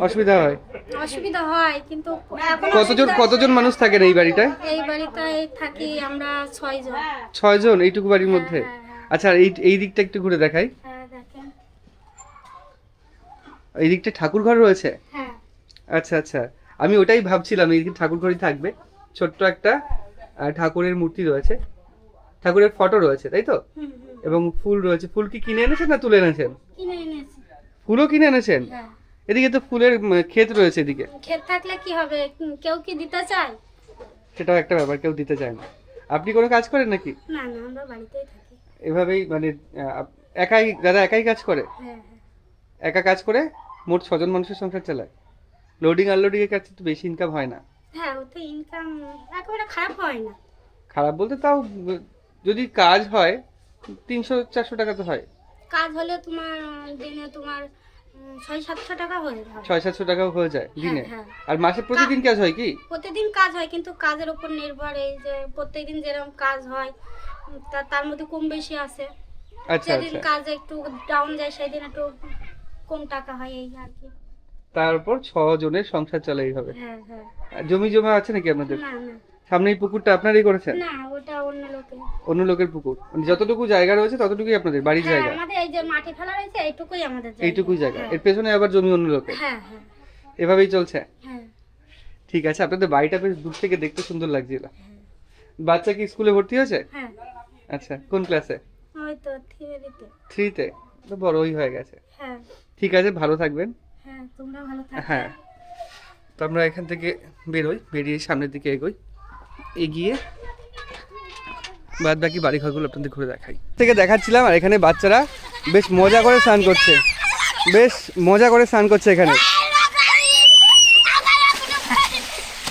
অসুবিধা হয়? অসুবিধা হয় কিন্তু এখন কতজন মানুষ থাকেন এই বাড়িটায়? এই বাড়িটায় থাকি আমরা 6 জন। 6 জন এইটুকু বাড়ির মধ্যে? হ্যাঁ, হ্যাঁ। আচ্ছা, এই দিকটা একটু ঘুরে দেখাই। হ্যাঁ দেখেন। এই দিকটা ঠাকুর ঘর রয়েছে? হ্যাঁ। আচ্ছা আচ্ছা। আমি ওটাই ভাবছিলাম, এই ঠাকুর ঘরই থাকবে। ছোট্ট একটা ঠাকুরের মূর্তি রয়েছে, ঠাকুরের ফটো রয়েছে, তাই তো? এবং ফুল রয়েছে। ফুল কি কিনে এনেছেন না তুলে এনেছেন? কিনে এনেছি। ফুলও কিনে এনেছেন? হ্যাঁ। এদিকে তো ফুলের ক্ষেত রয়েছে এদিকে, ক্ষেত থাকলে কি হবে, কেউ কি দিতে চায়? সেটাও একটা ব্যাপার, কেউ দিতে চায় না। আপনি কোনো কাজ করেন নাকি? না না, আমরা বাড়িতেই থাকি। এভাবেই মানে একাই দাদা একাই কাজ করে? হ্যাঁ হ্যাঁ একা কাজ করে মোট 6 জন মানুষের সংসার চালায়। লোডিং আনলোডিং এর কাছে তো বেশি ইনকাম হয় না। হ্যাঁ, ওতে ইনকাম একেবারে খারাপ হয় না। খারাপ বলতে তাও যদি কাজ হয় 300-400 টাকা তো হয়। কাজ হলে তোমার দিনে তোমার 600-700 টাকা হয়ে যায়। 600-700 টাকাও হয়ে যায় দিনে। হ্যাঁ। আর মাসে প্রতিদিন কাজ হয় কি? প্রতিদিন কাজ হয়, কিন্তু কাজের উপর নির্ভর, এই যে প্রত্যেকদিন যেরকম কাজ হয় তার মধ্যে কম বেশি আসে। আচ্ছা যেদিন আচ্ছা। কাজ একটু ডাউন যায় সেদিন একটু কম টাকা হয়, এই আর কি। তারপর 6 জনের সংসার চলে এইভাবে। হ্যাঁ হ্যাঁ। আর জমি জমা আছে নাকি আপনাদের? না না সামনে এই পুকুরটা আপনারই করেছেন? না, ওটা অন্য লোকের। অন্য লোকের পুকুর? মানে যতটুকু জায়গা রয়েছে ততটুকুই আপনাদের বাড়ির হ্যাঁ, জায়গা? আমাদের এই যে মাটি ফেলা রয়েছে এইটুকুই আমাদের জায়গা। এইটুকুই জায়গা, হ্যাঁ। এর পেছনে আবার জমি অন্য লোকের? হ্যাঁ হ্যাঁ এভাবেই চলছে? হ্যাঁ। ঠিক আছে, আপনাদের বাড়িটা বেশ দূর থেকে দেখতে সুন্দর লাগছিল। বাচ্চা কি স্কুলে ভর্তি হয়েছে? হ্যাঁ, আচ্ছা, কোন ক্লাসে? ওই তো থিওরিতে। 3-তে? তো বড়ই হয়ে গেছে। হ্যাঁ ঠিক আছে, ভালো থাকবেন। হ্যাঁ, তোমরা ভালো থাকো। হ্যাঁ, তো আমরা এখান থেকে বেরোই, বেরিয়ে সামনের দিকে এগোই, এগিয়ে বাদ বাকি বাড়ি ঘরগুলো আপনাদের ঘুরে দেখাই। থেকে দেখাচ্ছিলাম, আর এখানে বাচ্চারা বেশ মজা করে স্নান করছে, বেশ মজা করে স্নান করছে এখানে।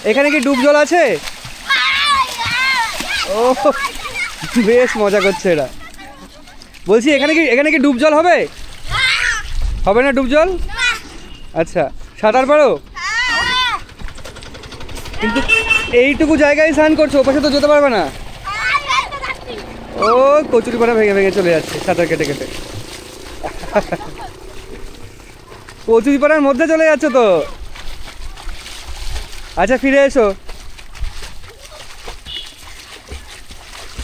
এখানে কি ডুব জল আছে? ও, বেশ মজা করছে এরা। বলছি এখানে কি ডুব জল হবে? হবে না ডুব জল? আচ্ছা, সাঁতার পারো? কিন্তু এইটুকু জায়গায় স্নান করছো, ওপাশে তো যেতে পারবে না। ও, কচুরিপানা ভেঙে ভেঙে চলে যাচ্ছে সাঁতার কেটে কেটে। কচুরিপানার মধ্যে চলে যাচ্ছে তো। আচ্ছা, ফিরে এসো।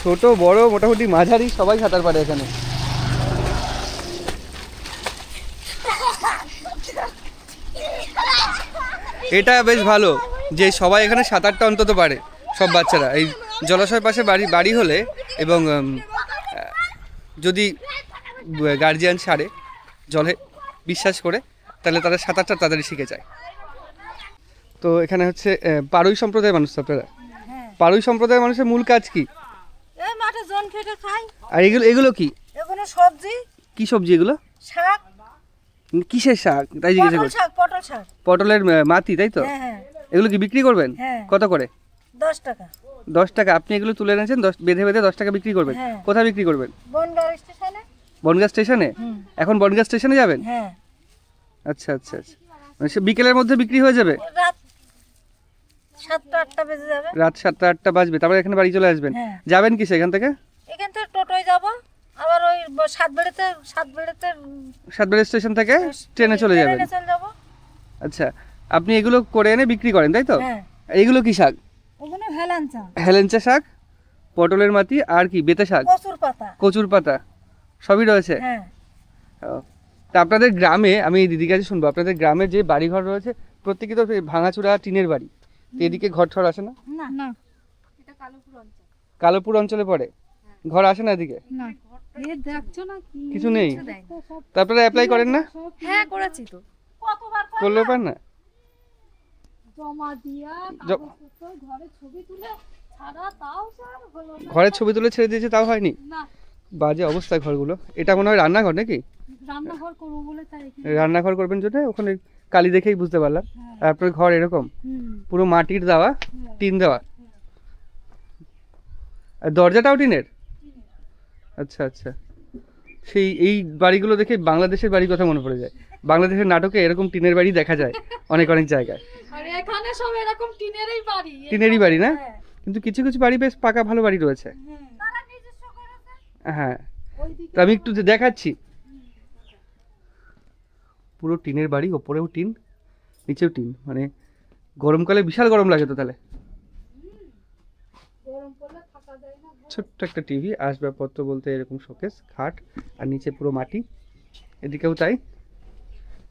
ছোট বড় মোটামুটি মাঝারি সবাই সাঁতার পারে এখানে। এটা বেশ ভালো যে সবাই এখানে সাঁতারটা অন্তত পারে, সব বাচ্চারা। এই জলাশয়ের পাশে বাড়ি হলে এবং যদি গার্জিয়ান ছাড়ে জলে বিশ্বাস করে, তাহলে তারা সাঁতারটা তাড়াতাড়ি শিখে যায়। তো এখানে হচ্ছে পাড়ুই সম্প্রদায়ের মানুষ। আপনারা পাড়ুই সম্প্রদায়ের মানুষের মূল কাজ কি? এই মাঠে জন খেটে খাই। আর এগুলো কি? এগুলো সবজি, কি সবজি এগুলো? শাক, কিসের শাক তাই জিজ্ঞাসা করছি? পটল শাক। পটলের মাটি, তাই তো? হ্যাঁ হ্যাঁ। এগুলো কি বিক্রি করবেন? হ্যাঁ। কত করে? 10 টাকা। 10 টাকা। আপনি এগুলো তুলে এনেছেন, বেঁধে বেঁধে 10 টাকা বিক্রি করবেন? হ্যাঁ। কোথায় বিক্রি করবেন? বনগাঁ স্টেশনে। বনগাঁ স্টেশনে? এখন বনগাঁ স্টেশনে যাবেন? হ্যাঁ। আচ্ছা আচ্ছা আচ্ছা, মানে সে বিকেলের মধ্যে বিক্রি হয়ে যাবে? রাত 7টা-8টা বেজে যাবে। রাত 7টা-8টা বাজবে, তারপরে এখানে বাড়ি চলে আসবেন। হ্যাঁ। যাবেন কি সেখান থেকে? এখান থেকে টোটোয় যাব, আবার ওই সাতবেড়েতে সাতবেড়া স্টেশন থেকে ট্রেনে চলে যাবেন। যাব। আচ্ছা, আপনি এগুলো করে এনে বিক্রি করেন, তাই তো? হ্যাঁ। এইগুলো কি শাক? ওগুলো হেলাঞ্চা, হেলেঞ্চা শাক, পটলের মাটি, আর কি বেতে শাক, কচুর পাতা। কচুর পাতা, সবই রয়েছে। হ্যাঁ। ও, তা আপনাদের গ্রামে, আমি এই দিদির কাছে শুনবো, আপনাদের গ্রামে যে বাড়িঘর রয়েছে প্রত্যেকে তো ভাঙাচোরা টিনের বাড়ি, তো এদিকে ঘর ঠর আসে না? না না, কালোপুর অঞ্চলে পড়ে, ঘর আসে না এদিকে? না। এই দেখছো না কিছু নেই? তা আপনারা অ্যাপ্লাই করেন না? হ্যাঁ, করেছি তো। কতবার করলেও পান না? জমা দিয়া জ- ঘরে ছবি তুলে ছাড়া, তাও স্যার হলো না। ঘরের ছবি তুলে ছেড়ে দিয়েছে, তাও হয়নি? না, বাজে অবস্থা ঘরগুলো। এটা মনে হয় রান্নাঘর নাকি? রান্নাঘর করবো বলে তাই। রান্নাঘর করবেন জন্য ওখানে কালি দেখেই বুঝতে পারলাম। আর আপনার ঘর এরকম পুরো মাটির দেওয়া, টিন দেওয়া, আর দরজাটাও টিনের? আচ্ছা আচ্ছা, সেই এই বাড়িগুলো দেখে বাংলাদেশের বাড়ির কথা মনে পড়ে যায়। বাংলাদেশের নাটকে এরকম টিনের বাড়ি দেখা যায় অনেক অনেক জায়গায়। আর এখানে সব এরকম টিনেরই বাড়ি। টিনেরই বাড়ি না? কিন্তু কিছু কিছু বাড়ি বেশ পাকা ভালো বাড়ি রয়েছে। তারা নিজস্ব করেছে। হ্যাঁ, ওইদিকে তো আমি একটু দেখাচ্ছি। পুরো টিনের বাড়ি, ওপরেও টিন, নিচেও টিন, মানে গরমকালে বিশাল গরম লাগে তো তাহলে। গরম পড়লে থাকা যায় না। ছোট্ট একটা টিভি, আসবাবপত্র বলতে এরকম শোকেস, খাট, আর নিচে পুরো মাটি। এদিকেও তাই,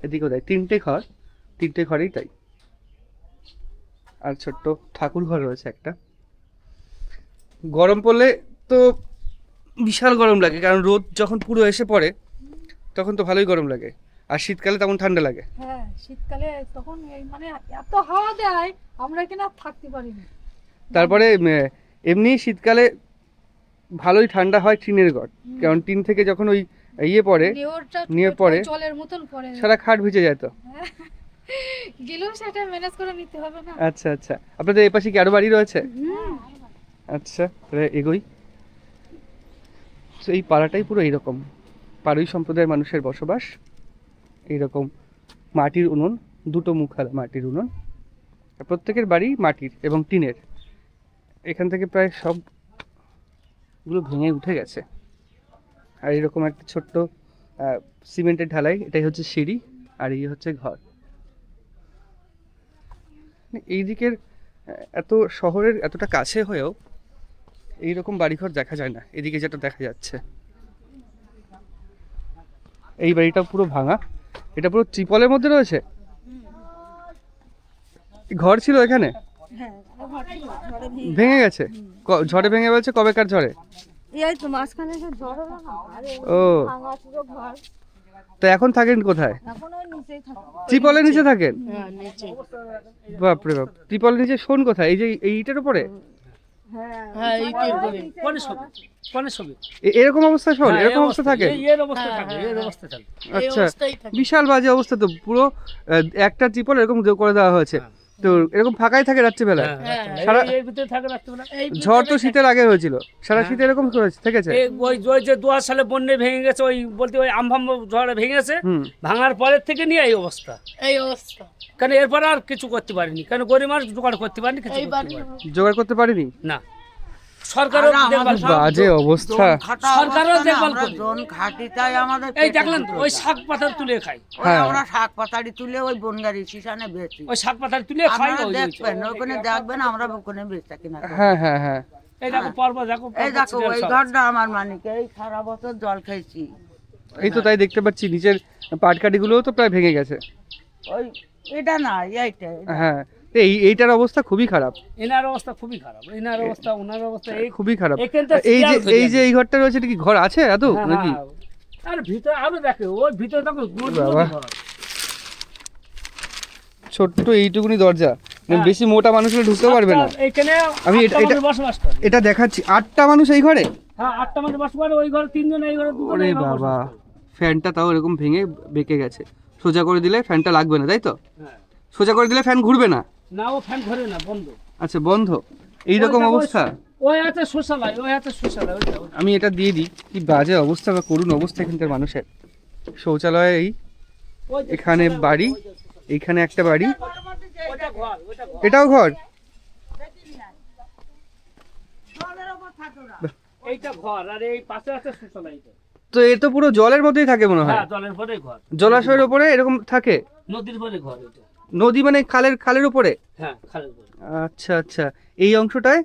এদিকেও তাই, 3টে ঘর, 3টে ঘরেই তাই। আর ছোট্ট ঠাকুর ঘর রয়েছে একটা। গরম পড়লে তো বিশাল গরম লাগে, কারণ রোদ যখন পুরো এসে পড়ে তখন তো ভালোই গরম লাগে। আর শীতকালে তেমন ঠান্ডা লাগে। হ্যাঁ শীতকালে তখন এই মানে এত হাওয়া দেয় আমরা কিনা থাকতে পারি না। তারপরে এমনি শীতকালে ভালোই ঠান্ডা হয় টিনের ঘর, কারণ টিন থেকে যখন ওই ইয়ে পড়ে নিয়ে পড়ে জলের মতন পড়ে, সারা খাট ভিজে যায় তো। গেলেও সেটা ম্যানেজ করে নিতে হবে না। আচ্ছা আচ্ছা, আপনাদের এই পাশে কি আরো বাড়ি রয়েছে? আচ্ছা, তাহলে এগোই। তো এই পাড়াটাই পুরো এইরকম, পাড়ুই সম্প্রদায়ের মানুষের বসবাস। এইরকম মাটির উনুন, দুটো মুখালা মাটির উনুন, আর প্রত্যেকের বাড়ি মাটির এবং টিনের। এখান থেকে প্রায় সবগুলো ভেঙে উঠে গেছে। আর এরকম একটা ছোট্ট সিমেন্টের ঢালাই, এটাই হচ্ছে সিঁড়ি, আর এই হচ্ছে ঘর। এই দিকের এত শহরের এতটা কাছে হয়েও এইরকম বাড়িঘর দেখা যায় না, এদিকে যেটা দেখা যাচ্ছে। এই বাড়িটা পুরো ভাঙা, এটা পুরো ত্রিপলের মধ্যে রয়েছে। ঘর ছিল এখানে, ভেঙে গেছে। ঝড়ে ভেঙে বলছে, কবেকার ঝড়ে? এই তো মাঝখানে যে ঝড় হলো না, আরে ও ভাঙা পুরো ঘর। তো এখন থাকেন কোথায়? এখন ওই নিচেই থাকে। ত্রিপলের নিচে থাকেন? হ্যাঁ নিচে। বাপরে বাপ, ত্রিপলের নিচে শোন কোথায়? এই যে এই ইটের উপরে? হ্যাঁ এইটার করে এরকম অবস্থা শোন, এরকম অবস্থা থাকে? আচ্ছা, বিশাল বাজে অবস্থা তো। পুরো একটা ত্রিপল এরকম করে দেওয়া হয়েছে, তো এরকম ফাঁকাই থাকে রাত্রিবেলা। সারা ঝড় তো শীতের আগে হয়েছিল, সারা শীতে এরকম থেকেছে। ওই যে 2000 সালে বন্যে ভেঙে গেছে, ওই বলতে ওই আমফাম ঝড়ে ভেঙে গেছে, ভাঙার পরের থেকে নিয়ে এই অবস্থা। কেন এরপরে আর কিছু করতে পারিনি, কেন গরিব মানুষ জোগাড় করতে পারিনি, কিছু জোগাড় করতে পারিনি না। সরকারও দেখভাল, বাজে অবস্থা। সরকারও দেখভাল করে। জন খাটি তাই আমাদের এই দেখলেন তো, ওই শাক পাতা তুলে খাই, আমরা শাক পাতাড়ি তুলে ওই বনগাড়ি সিসানে বেচি। ওই শাক পাতা তুলে খাই। আপনারা দেখবেন ওখানে দেখবেন আমরা ওখানে বেচা কিনা করি। হ্যাঁ হ্যাঁ হ্যাঁ, এই দেখো পর্বত, দেখো এই দেখো ওই ঘরটা আমার মানিক, এই সারা বছর জল খাইছি। এই তো তাই দেখতে পাচ্ছি, নিচের পাটকাঠিগুলোও তো প্রায় ভেঙে গেছে। ওই এটা না এইটা। হ্যাঁ, এইটার অবস্থা খুবই খারাপ। এনার অবস্থা খুবই খারাপ, এনার অবস্থা, ওনার অবস্থা খুবই খারাপ। এই যে এই ঘরটা রয়েছে, এটা কি ঘর আছে আদৌ নাকি? আর ভিতরে আরো দেখো, ওই ভিতরে দেখো ছোট্ট এইটুকুনি দরজা, বেশি মোটা মানুষরা ঢুকতে পারবে না। এখানে আমি বসবাস করে, এটা দেখাচ্ছি, 8টা মানুষ এই ঘরে। হ্যাঁ 8টা মানুষ বসবাস করে, ওই ঘরে 3 জন, এই ঘরে 2 জন। ওরে বাবা, ফ্যানটা তাও এরকম ভেঙে বেঁকে গেছে। সোজা করে দিলে ফ্যানটা লাগবে না, তাই তো? হ্যাঁ, সোজা করে দিলে ফ্যান ঘুরবে না? না, ও ফ্যান ঘুরে না, বন্ধ। আচ্ছা, বন্ধ। এইরকম অবস্থা। ওই আছে শোষালয়, ওই আছে শোষালয়। আমি এটা দিয়ে দিই, কি বাজে অবস্থা বা করুণ অবস্থা এখানকার মানুষের। শৌচালয় এই এখানে বাড়ি, এইখানে একটা বাড়ি, এটাও ঘর। এইটা ঘর, আর এই পাশে আছে শোষালয়। তো এ তো পুরো জলের মধ্যেই থাকে মনে হয়। হ্যাঁ, জলের পরে ঘর, জলাশয়ের উপরে এরকম থাকে। নদীর পরে ঘর এটা। নদী মানে খালের উপরে? হ্যাঁ, খালের পরে। আচ্ছা আচ্ছা, এই অংশটায়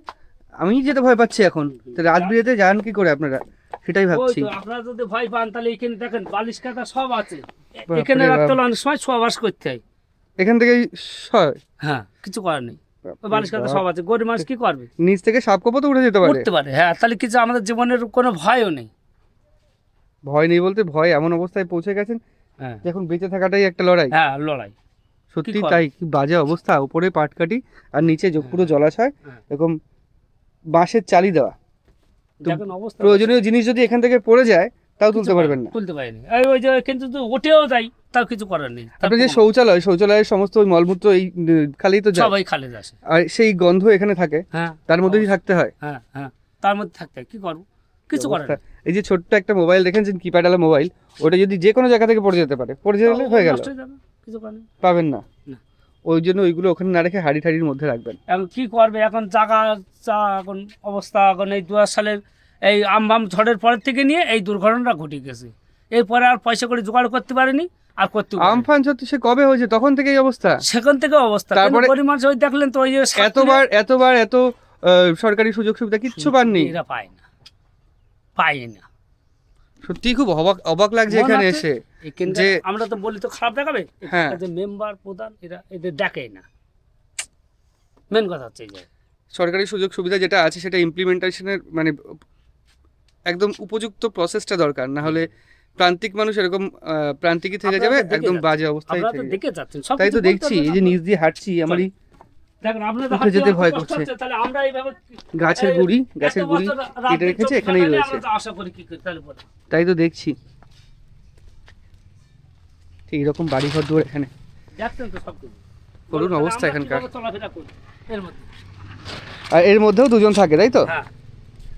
আমি যেটা ভয় পাচ্ছি এখন। রাত বিরেতে যান কি করে আপনারা, সেটাই ভাবছি। আপনারা যদি ভয় পান তাহলে এখানে দেখেন বালিশ কাটা সব আছে, বাপরে এখানে বাপ। রাখতে অনেক সময় শোয়াবাস করতে হয়। এখান থেকে হ্যাঁ, কিছু করার নেই, বালিশ কাটা সব আছে। গরিব মানুষ কি করবে? নিচ থেকে সাপ কপত উঠে যেতে পারে। উঠতে পারে, হ্যাঁ। তাহলে কিছু আমাদের জীবনের কোনো ভয়ও নেই। ভয় নেই বলতে, ভয় এমন অবস্থায় পৌঁছে গেছেন হ্যাঁ, এখন বেঁচে থাকাটাই একটা লড়াই। হ্যাঁ, লড়াই। সত্যি তাই, কি বাজে অবস্থা। উপরে পাটকাঠি আর নিচে পুরো জলাশয়, এরকম বাঁশের চালি দেওয়া। তো দেখেন অবস্থা, প্রয়োজনীয় জিনিস যদি এখান থেকে পড়ে যায় তাও তুলতে পারবেন না। তুলতে পারিনি। ওই যে কিন্তু যদি উঠেও যাই তাও কিছু করার নেই। আপনার যে শৌচালয়ের সমস্ত ওই মলমূত্র এই খালি তো যায়, সবাই খালে আসে, আর সেই গন্ধ এখানে থাকে। হ্যাঁ, তার মধ্যেই থাকতে হয়। হ্যাঁ হ্যাঁ, তার মধ্যে থাকতে হয়, কি করবো, কিছু করার নেই। এই যে ছোট্ট একটা মোবাইল দেখেন, কিপ্যাডওয়ালা মোবাইল, ওটা যদি যে কোনো জায়গা থেকে পড়ে যেতে পারে, পড়ে গেলে হয়ে গেল, নষ্ট হয়ে যাবে, কিছু করার নেই। পাবেন না। না। ওই জন্য ওইগুলো ওখানে না রেখে হাড়ি ঠাড়ির মধ্যে রাখবেন। এখন কি করবে, এখন এখন অবস্থা, এখন এই 2000 সালের এই আমবাম ঝড়ের পরের থেকে নিয়ে এই দুর্ঘটনাটা ঘটে গেছে। এরপরে আর পয়সা করে জোগাড় করতে পারেনি, আর করতে আমফান সত্যি সে কবে হয়েছে, তখন থেকে এই অবস্থা, সেখান থেকে অবস্থা। তারপরে গরিব মানুষ ওই দেখলেন তো, ওই যে এতবার এত সরকারি সুযোগ সুবিধা কিচ্ছু পাননি, এরা পায় না। সত্যি খুব অবাক লাগছে এখানে এসে। যে আমরা তো বলি তো খারাপ দেখাবে, হ্যাঁ, যে মেম্বার প্রধান এরা এদের ডাকেই না। মেন কথা হচ্ছে যে সরকারি সুযোগ সুবিধা যেটা আছে সেটা ইমপ্লিমেন্টেশনের মানে একদম উপযুক্ত প্রসেসটা দরকার, না হলে প্রান্তিক মানুষ এরকম প্রান্তিকই থেকে যাবে, একদম বাজে অবস্থায় আপনারা তো থেকে দেখে যাচ্ছেন সব তাই তো কিছু বলতে দেখছি, হবে এই যে না। নিচ দিয়ে হাঁটছি আমারই দেখেন আপনাদের উঠে হাতে যেতে এত ভয় কষ্ট করছে। হচ্ছে, তাহলে আমরা এইভাবে গাছের এই গুড়ি এত গাছের গুড়ি বছর রাত কেটে দিন রেখেছে, চব্বিশ এখানেই ঘন্টা রয়েছে। আমরা আশা করি কি করে তাহলে বলে। তাই তো দেখছি ঠিক এরকম বাড়ি ঘর দুয়ার এখানে, দেখছেন তো সব কিছু করুণ তাহলে অবস্থা আমরা এখানকার। কিভাবে চলাফেরা করি এর মধ্যে? আর এর মধ্যেও দুজন থাকে তাই তো? হ্যাঁ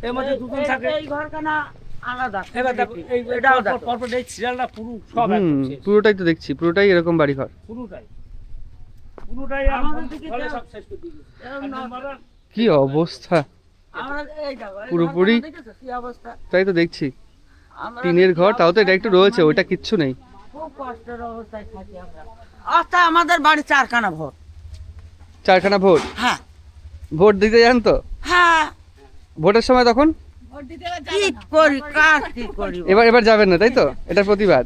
এর মধ্যে দুজন থাকে। এই ঘরখানা আলাদা। এবার দেখো এই এটাও দেখো। পরপর এই সিরিয়ালটা পুরো সব হুম, একদম শেষ। পুরোটাই তো দেখছি, পুরোটাই এরকম বাড়ি ঘর। পুরোটাই আমাদের দিকে ঘরে কেউ- সব শেষ করে দিয়েছে। এরকম আর না। আমরা কি অবস্থা, আমরা এই দেখো, এই পুরোপুরি ঘরখানা দেখেছো কি অবস্থা? তাই তো দেখছি। আমরা টিনের ঘর, তাও তো এটা অবস্থায় একটু রয়েছে, মানে ওইটা কিচ্ছু নেই। খুব কষ্টের অবস্থায় থাকি আমরা। আচ্ছা আমাদের বাড়ি 4খানা ভোট। 4খানা ভোট, হ্যাঁ ভোট দিতে যান তো? হ্যাঁ ভোটের সময় তখন কি করি কাজ কি করি এবার যাবেন না তাই তো? এটার প্রতিবাদ।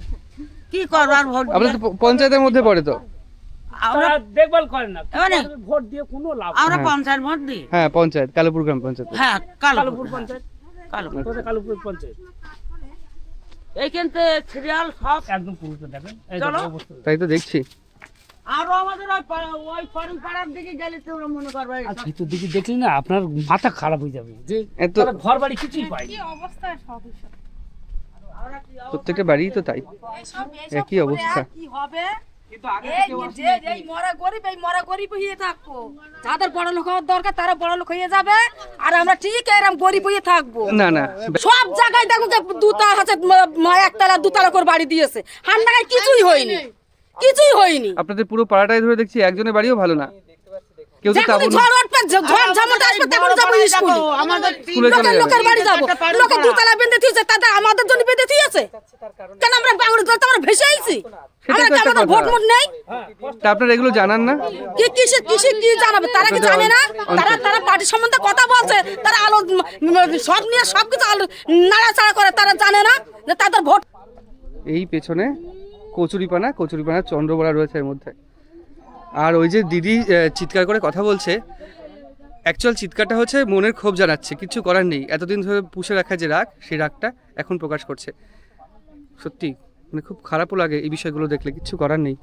কি করবার ভোট আপনার দিয়ে? তো পঞ্চায়েতের মধ্যে পড়ে তো? আমরা তারা দেখভাল করে না, এবারে? ভোট দিয়ে কোনো লাভ আমরা হ্যাঁ। পঞ্চায়েত ভোট দিই। হ্যাঁ পঞ্চায়েত, কালোপুর গ্রাম পঞ্চায়েত। হ্যাঁ কালুপুর কালুপুর পঞ্চায়েত, কালুপুর তোদের কালুপুর পঞ্চায়েত এইখান থেকে সিরিয়াল সব একদম পুরোটা দেখেন এই চলো। দেখো অবস্থা। তাই তো দেখছি। আরো আমাদের ওই পাড়ার দিকে গেলে তোমরা মনে করবে আর ভিতর দিকে দেখলি না আপনার মাথা খারাপ হয়ে যাবে যে এত তারা ঘর বাড়ি কিছুই পায় না। প্রত্যেকটা বাড়ি তো তাই, একই অবস্থা। যাদের বড় লোক হওয়ার দরকার তারা বড় লোক হয়ে যাবে, আর আমরা ঠিক এরকম গরিব হয়ে থাকবো। না না, সব জায়গায় দেখো যে দুতলা আছে, একতলা দুতলা করে বাড়ি দিয়েছে, হান্ডায় কিছুই হয়নি, কিছুই হয়নি। আপনাদের পুরো পাড়াটাই ধরে দেখছি একজনের বাড়িও ভালো না, কেউ তো যখনই কাবু ঝড় উঠবে, ঝড় ঝামটা আসবে, তখন যাবো স্কুলে। আমাদের স্কুলে চলে যাবে। লোকের বাড়ি যাবো, লোকের দুতলা বেঁধে দিয়েছে, তাদের আমাদের জন্য বেঁধে দিয়েছে কেন? আমরা বাংলা তো আমরা ভেসে আইছি, সেটাই আমরা তো একটা আমাদের ভোট কথা। মোট নেই। তা আপনারা এগুলো জানান না? কি জানাবে? তারা কি জানে না? তারা পার্টি সম্বন্ধে কথা বলছে, তারা আলো সব নিয়ে সবকিছু আলো নাড়াচাড়া করে, তারা জানে না যে তাদের ভোট। এই পেছনে কচুরিপানা চন্দ্রবড়া রয়েছে এর মধ্যে। আর ওই যে দিদি চিৎকার করে কথা বলছে, অ্যাকচুয়াল চিৎকারটা হচ্ছে মনের ক্ষোভ জানাচ্ছে, কিছু করার নেই। এতদিন ধরে পুষে রাখা যে রাগ, সেই রাগটা এখন প্রকাশ করছে। সত্যি মানে খুব খারাপও লাগে এই বিষয়গুলো দেখলে, কিছু করার নেই।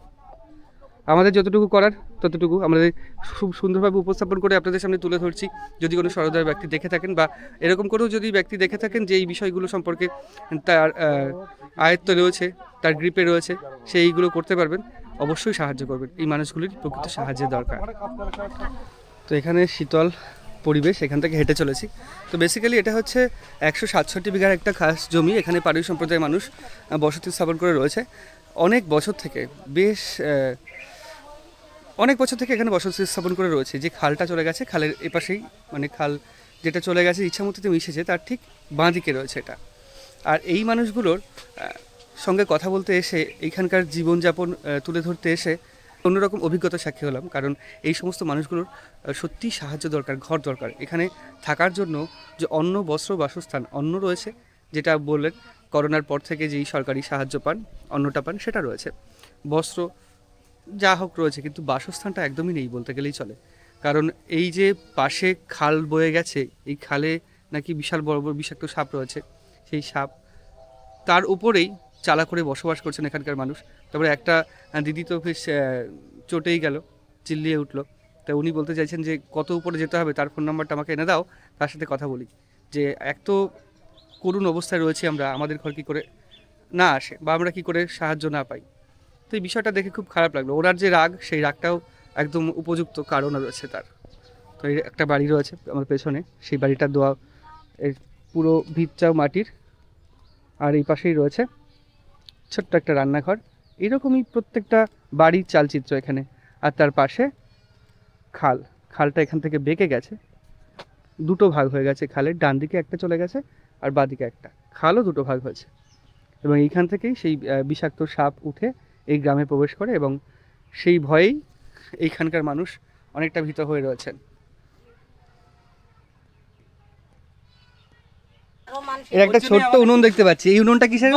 আমাদের যতটুকু করার ততটুকু আমাদের খুব সুন্দরভাবে উপস্থাপন করে আপনাদের সামনে তুলে ধরছি। যদি কোনো সহৃদয় ব্যক্তি দেখে থাকেন বা এরকম করেও যদি ব্যক্তি দেখে থাকেন যে এই বিষয়গুলো সম্পর্কে তার আয়ত্তে রয়েছে, তার গ্রিপে রয়েছে, সেইগুলো করতে পারবেন, অবশ্যই সাহায্য করবেন। এই মানুষগুলির প্রকৃত সাহায্যের দরকার। তো এখানে শীতল পরিবেশ, এখান থেকে হেঁটে চলেছি। তো বেসিক্যালি এটা হচ্ছে 167 বিঘার একটা খাস জমি। এখানে পাড়ি সম্প্রদায়ের মানুষ বসতি স্থাপন করে রয়েছে অনেক বছর থেকে, বেশ অনেক বছর থেকে এখানে বসতি স্থাপন করে রয়েছে। যে খালটা চলে গেছে, খালের এপাশেই মানে খাল যেটা চলে গেছে ইচ্ছামতিতে মিশেছে, তার ঠিক বাঁ দিকে রয়েছে এটা। আর এই মানুষগুলোর সঙ্গে কথা বলতে এসে, এইখানকার জীবনযাপন তুলে ধরতে এসে অন্যরকম অভিজ্ঞতা সাক্ষী হলাম। কারণ এই সমস্ত মানুষগুলোর সত্যিই সাহায্য দরকার, ঘর দরকার। এখানে থাকার জন্য যে অন্ন, বস্ত্র, বাসস্থান, অন্ন রয়েছে, যেটা বললেন করোনার পর থেকে যেই সরকারি সাহায্য পান, অন্নটা পান, সেটা রয়েছে। বস্ত্র যা হোক রয়েছে, কিন্তু বাসস্থানটা একদমই নেই বলতে গেলেই চলে। কারণ এই যে পাশে খাল বয়ে গেছে, এই খালে নাকি বিশাল বড় বড় বিষাক্ত সাপ রয়েছে। সেই সাপ, তার উপরেই চালা করে বসবাস করছেন এখানকার মানুষ। তারপরে একটা দিদি তো বেশ চটেই গেল, চিল্লিয়ে উঠলো। তা উনি বলতে চাইছেন যে কত উপরে যেতে হবে, তার ফোন নাম্বারটা আমাকে এনে দাও, তার সাথে কথা বলি। যে এক তো করুণ অবস্থায় রয়েছি আমরা, আমাদের ঘর কী করে না আসে বা আমরা কী করে সাহায্য না পাই। তো এই বিষয়টা দেখে খুব খারাপ লাগলো। ওনার যে রাগ, সেই রাগটাও একদম উপযুক্ত কারণ রয়েছে তার। তো এই একটা বাড়ি রয়েছে আমার পেছনে, সেই বাড়িটা দোয়া, এই পুরো ভিতটাও মাটির। আর এই পাশেই রয়েছে ছোট্ট একটা রান্নাঘর। এরকমই প্রত্যেকটা বাড়ির চালচিত্র এখানে। আর তার পাশে খাল, খালটা এখান থেকে বেঁকে গেছে, দুটো ভাগ হয়ে গেছে। খালের ডান দিকে একটা চলে গেছে আর বাঁ দিকে একটা, খালও দুটো ভাগ হয়েছে। এবং এইখান থেকেই সেই বিষাক্ত সাপ উঠে এই গ্রামে প্রবেশ করে, এবং সেই ভয়েই এইখানকার মানুষ অনেকটা ভীত হয়ে রয়েছেন। এর একটা ছোট্ট উনুন দেখতে পাচ্ছি। এই উনুনটা কিসের?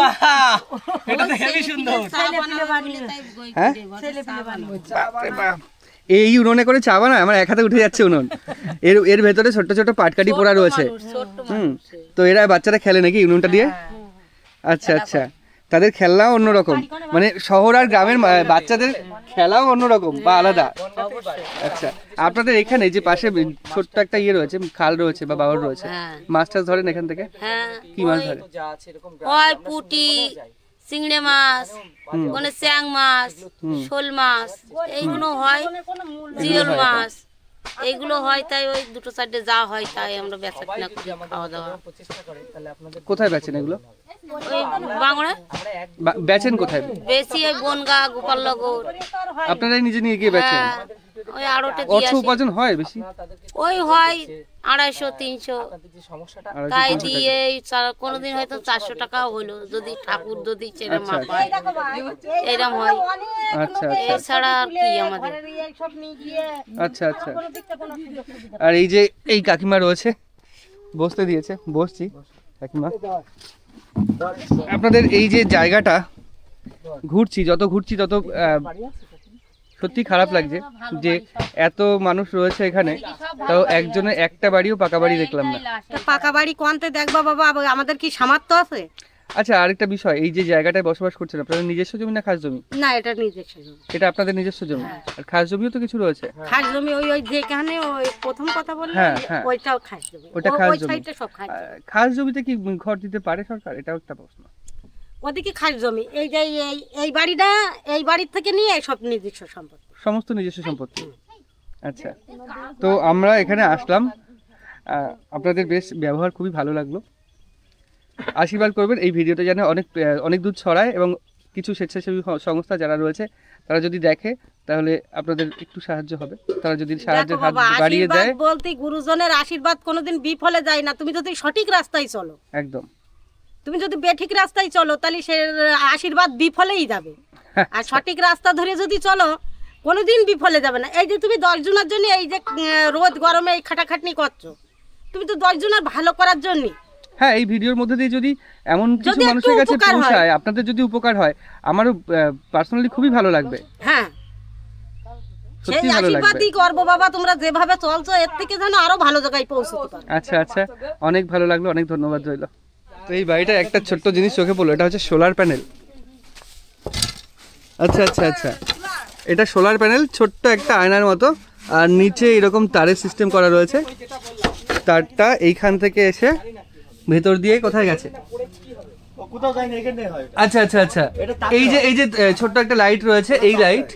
এটা তো হেভি সুন্দর। হ্যাঁ, এই উনুনে করে চা বানায়? আমার এক হাতে উঠে যাচ্ছে উনুন। এর ভেতরে ছোট্ট ছোট্ট পাটকাঠি পোড়া রয়েছে। তো এরা বাচ্চারা খেলে নাকি উনুনটা দিয়ে? আচ্ছা আচ্ছা। তাদের খেলনাও অন্যরকম, মানে শহর আর গ্রামের বাচ্চাদের খেলাও অন্যরকম বা আলাদা। আচ্ছা, আপনাদের এখানে যে পাশে ছোট্ট একটা ইয়ে রয়েছে, খাল রয়েছে বা বাওর রয়েছে, মাছ টাছ ধরেন এখান থেকে? কি মাছ ধরে? হয় পুঁটি, চিংড়ি মাছ, কোনো চ্যাং মাছ, শোল মাছ, এইগুলো হয়, জিওল মাছ, এইগুলো হয়। তাই ওই দুটো সাইডে যা হয় তাই আমরা বেচা কিনা করি, খাওয়া দাওয়া। কোথায় বেচেন এগুলো? ওই বাংলা বেচেন কোথায়? বেশি ওই বনগা, গোপালনগর। আপনারাই নিজে নিয়ে গিয়ে বেচেন? ওই আড়তে অর্থ উপার্জন হয় বেশি? ওই হয় 250-300, তাই দিয়ে কোনোদিন হয়তো 400 টাকাও হলো, যদি ঠাকুর যদি ছেড়ে মা পায় এরকম হয়। আচ্ছা, এছাড়া আর কি আমাদের। আচ্ছা আচ্ছা। আর এই যে এই কাকিমা রয়েছে, বসতে দিয়েছে, বসছি। কাকিমা, আপনাদের এই যে জায়গাটা ঘুরছি, যত ঘুরছি তত সত্যি খারাপ লাগছে যে এত মানুষ রয়েছে এখানে, তাও একজনের একটা বাড়িও পাকা বাড়ি দেখলাম না। পাকা বাড়ি কোনতে দেখবা বাবা, আমাদের কি সামর্থ্য আছে? আচ্ছা, আরেকটা বিষয়, এই যে জায়গাটায় বসবাস করছেন আপনাদের নিজস্ব জমি না খাস জমি? না, এটা নিজস্ব জমি। এটা আপনাদের নিজস্ব জমি? আর খাস জমিও তো কিছু রয়েছে? খাস জমি ওই যেখানে ওই প্রথম কথা বললেন, ওইটাও খাস জমি। ওটা খাস ওই জমি। সাইডটা সব খাস জমি। খাস জমিতে কি ঘর দিতে পারে সরকার? এটাও একটা প্রশ্ন। ওদিকে খাস জমি, এই যে এই বাড়িটা, এই বাড়ির থেকে নিয়ে সব নিজস্ব সম্পত্তি, সমস্ত নিজস্ব সম্পত্তি। আচ্ছা, তো আমরা এখানে আসলাম, আপনাদের বেশ ব্যবহার খুবই ভালো লাগলো। আশীর্বাদ করবেন এই ভিডিওটা যেন অনেক দূর ছড়ায়, এবং কিছু স্বেচ্ছাসেবী সংস্থা যারা রয়েছে তারা যদি দেখে তাহলে আপনাদের একটু সাহায্য হবে। তারা যদি সাহায্যের হাত বাড়িয়ে দেয়। বলতে গুরুজনের আশীর্বাদ কোনোদিন বিফলে যায় না। তুমি যদি সঠিক রাস্তায় চলো, একদম, তুমি যদি বেঠিক রাস্তায় চলো তাহলে সে আশীর্বাদ বিফলেই যাবে। আর সঠিক রাস্তা ধরে যদি চলো কোনোদিন বিফলে যাবে না। এই যে তুমি 10 জনের জন্য এই যে রোদ গরমে এই খাটাখাটনি করছো, তুমি তো 10 জনের ভালো করার জন্য। হ্যাঁ, এই ভিডিওর মধ্যে দিয়ে যদি এমন কিছু মানুষের কাছে পৌঁছায়, আপনাদের যদি উপকার হয়, আমারও পার্সোনালি খুবই ভালো লাগবে। হ্যাঁ, সত্যি ভালো লাগবে। আশীর্বাদই করব বাবা, তোমরা যেভাবে চলছো এর থেকে যেন আরো ভালো জায়গায় পৌঁছতে পারো। আচ্ছা আচ্ছা, অনেক ভালো লাগলো, অনেক ধন্যবাদ রইল। তো এই বাড়িটা একটা ছোট্ট জিনিস চোখে পড়লো, এটা হচ্ছে সোলার প্যানেল। আচ্ছা আচ্ছা আচ্ছা, এটা সোলার প্যানেল, ছোট্ট একটা আয়নার মতো, আর নিচে এরকম তারের সিস্টেম করা রয়েছে। তারটা এইখান থেকে এসে ভেতর দিয়ে কোথায় গেছে? আচ্ছা আচ্ছা আচ্ছা, এই যে ছোট্ট একটা লাইট রয়েছে, এই লাইট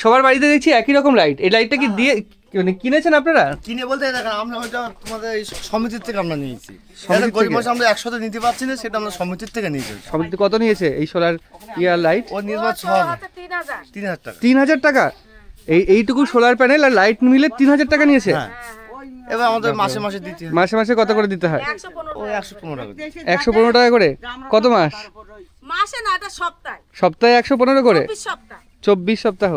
সবার বাড়িতে দেখছি একই রকম লাইট। এই লাইটটা কি দিয়ে কিনেছেন আপনারা? কিনে বলতে দেখেন, আমরা ওইটা তোমাদের সমিতির থেকে আমরা নিয়েছি। গরিব মানুষ আমরা 100তে নিতে পারছি না, সেটা আমরা সমিতির থেকে নিয়েছি। সমিতি কত নিয়েছে এই সোলার লাইট? ও নির্মাণ 3000 টাকা। 3000 টাকা? এইটুকু সোলার প্যানেল আর লাইট মিলে 3000 টাকা নিয়েছে? এবার আমাদের মাসে মাসে দিতে হয়। মাসে মাসে কত করে দিতে হয়? 115 টাকা। 115 টাকা করে? কত মাস? মাসে না, এটা সপ্তাহে। সপ্তাহে 115 করে? 24 সপ্তাহ।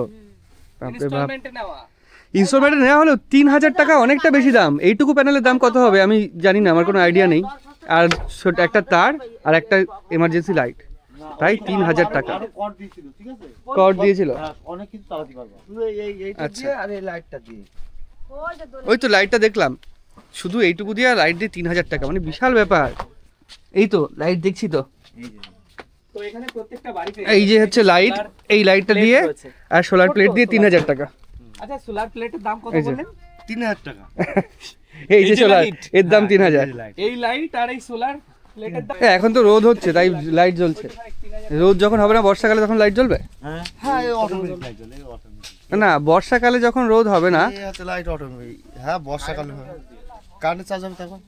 ইনস্টলমেন্টে নেওয়া হলো 3000 টাকা, অনেকটা বেশি দাম। এইটুকু প্যানেলের দাম কত হবে আমি জানি না, আমার কোনো আইডিয়া নেই। আর একটা তার আর একটা এমার্জেন্সি লাইট, তাই 3000 টাকা কর দিয়েছিল। আচ্ছা, ওই তো লাইটটা দেখলাম, শুধু এইটুকু দিয়ে লাইট দিয়ে 3000 টাকা, মানে বিশাল ব্যাপার। এই তো লাইট দেখছি তো, এই যে হচ্ছে লাইট, এই লাইটটা দিয়ে আর সোলার প্লেট দিয়ে 3000 টাকা। আচ্ছা, সোলার প্লেটের দাম কত বললেন? 3000 টাকা। এই যে সোলার, এর দাম 3000। এই লাইট আর এই সোলার প্লেটের দাম? এখন তো রোদ হচ্ছে তাই লাইট জ্বলছে। রোদ যখন হবে না বর্ষাকালে তখন লাইট জ্বলবে? হ্যাঁ, অটোমেটিক লাইট জ্বলে। না, বর্ষাকালে যখন রোদ হবে না, লাইট অটোমেটিক। হ্যাঁ, বর্ষাকালে হবে। কারেন্ট চার্জ হবে তখন।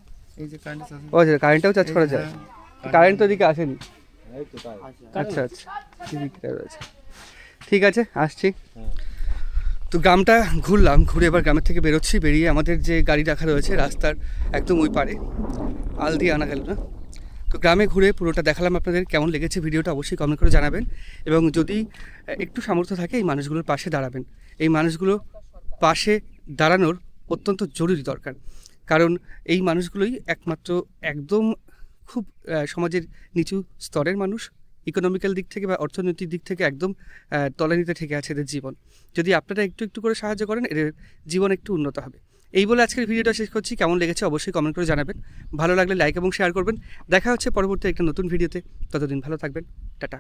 এই যে কারেন্ট চার্জ। ও আচ্ছা, কারেন্টটাও চার্জ করা যায়? কারেন্ট তো এদিকে আসেনি। আচ্ছা আচ্ছা, ঠিক আছে, আসছি। তো গ্রামটা ঘুরলাম, ঘুরে এবার গ্রামের থেকে বেরোচ্ছি। বেরিয়ে আমাদের যে গাড়ি রাখা রয়েছে রাস্তার একদম ওই পারে, আল দিয়ে আনা গেল না। তো গ্রামে ঘুরে পুরোটা দেখালাম আপনাদের। কেমন লেগেছে ভিডিওটা অবশ্যই কমেন্ট করে জানাবেন, এবং যদি একটু সামর্থ্য থাকে এই মানুষগুলোর পাশে দাঁড়াবেন। এই মানুষগুলো পাশে দাঁড়ানোর অত্যন্ত জরুরি দরকার, কারণ এই মানুষগুলোই একমাত্র একদম খুব সমাজের নিচু স্তরের মানুষ। ইকোনমিক্যাল দিক থেকে বা অর্থনৈতিক দিক থেকে একদম তলানিতে ঠেকে আছে এদের জীবন। যদি আপনারা একটু একটু করে সাহায্য করেন, এদের জীবন একটু উন্নত হবে। এই বলে আজকের ভিডিওটা শেষ করছি। কেমন লেগেছে অবশ্যই কমেন্ট করে জানাবেন, ভালো লাগলে লাইক এবং শেয়ার করবেন। দেখা হচ্ছে পরবর্তী একটা নতুন ভিডিওতে, ততদিন ভালো থাকবেন, টাটা।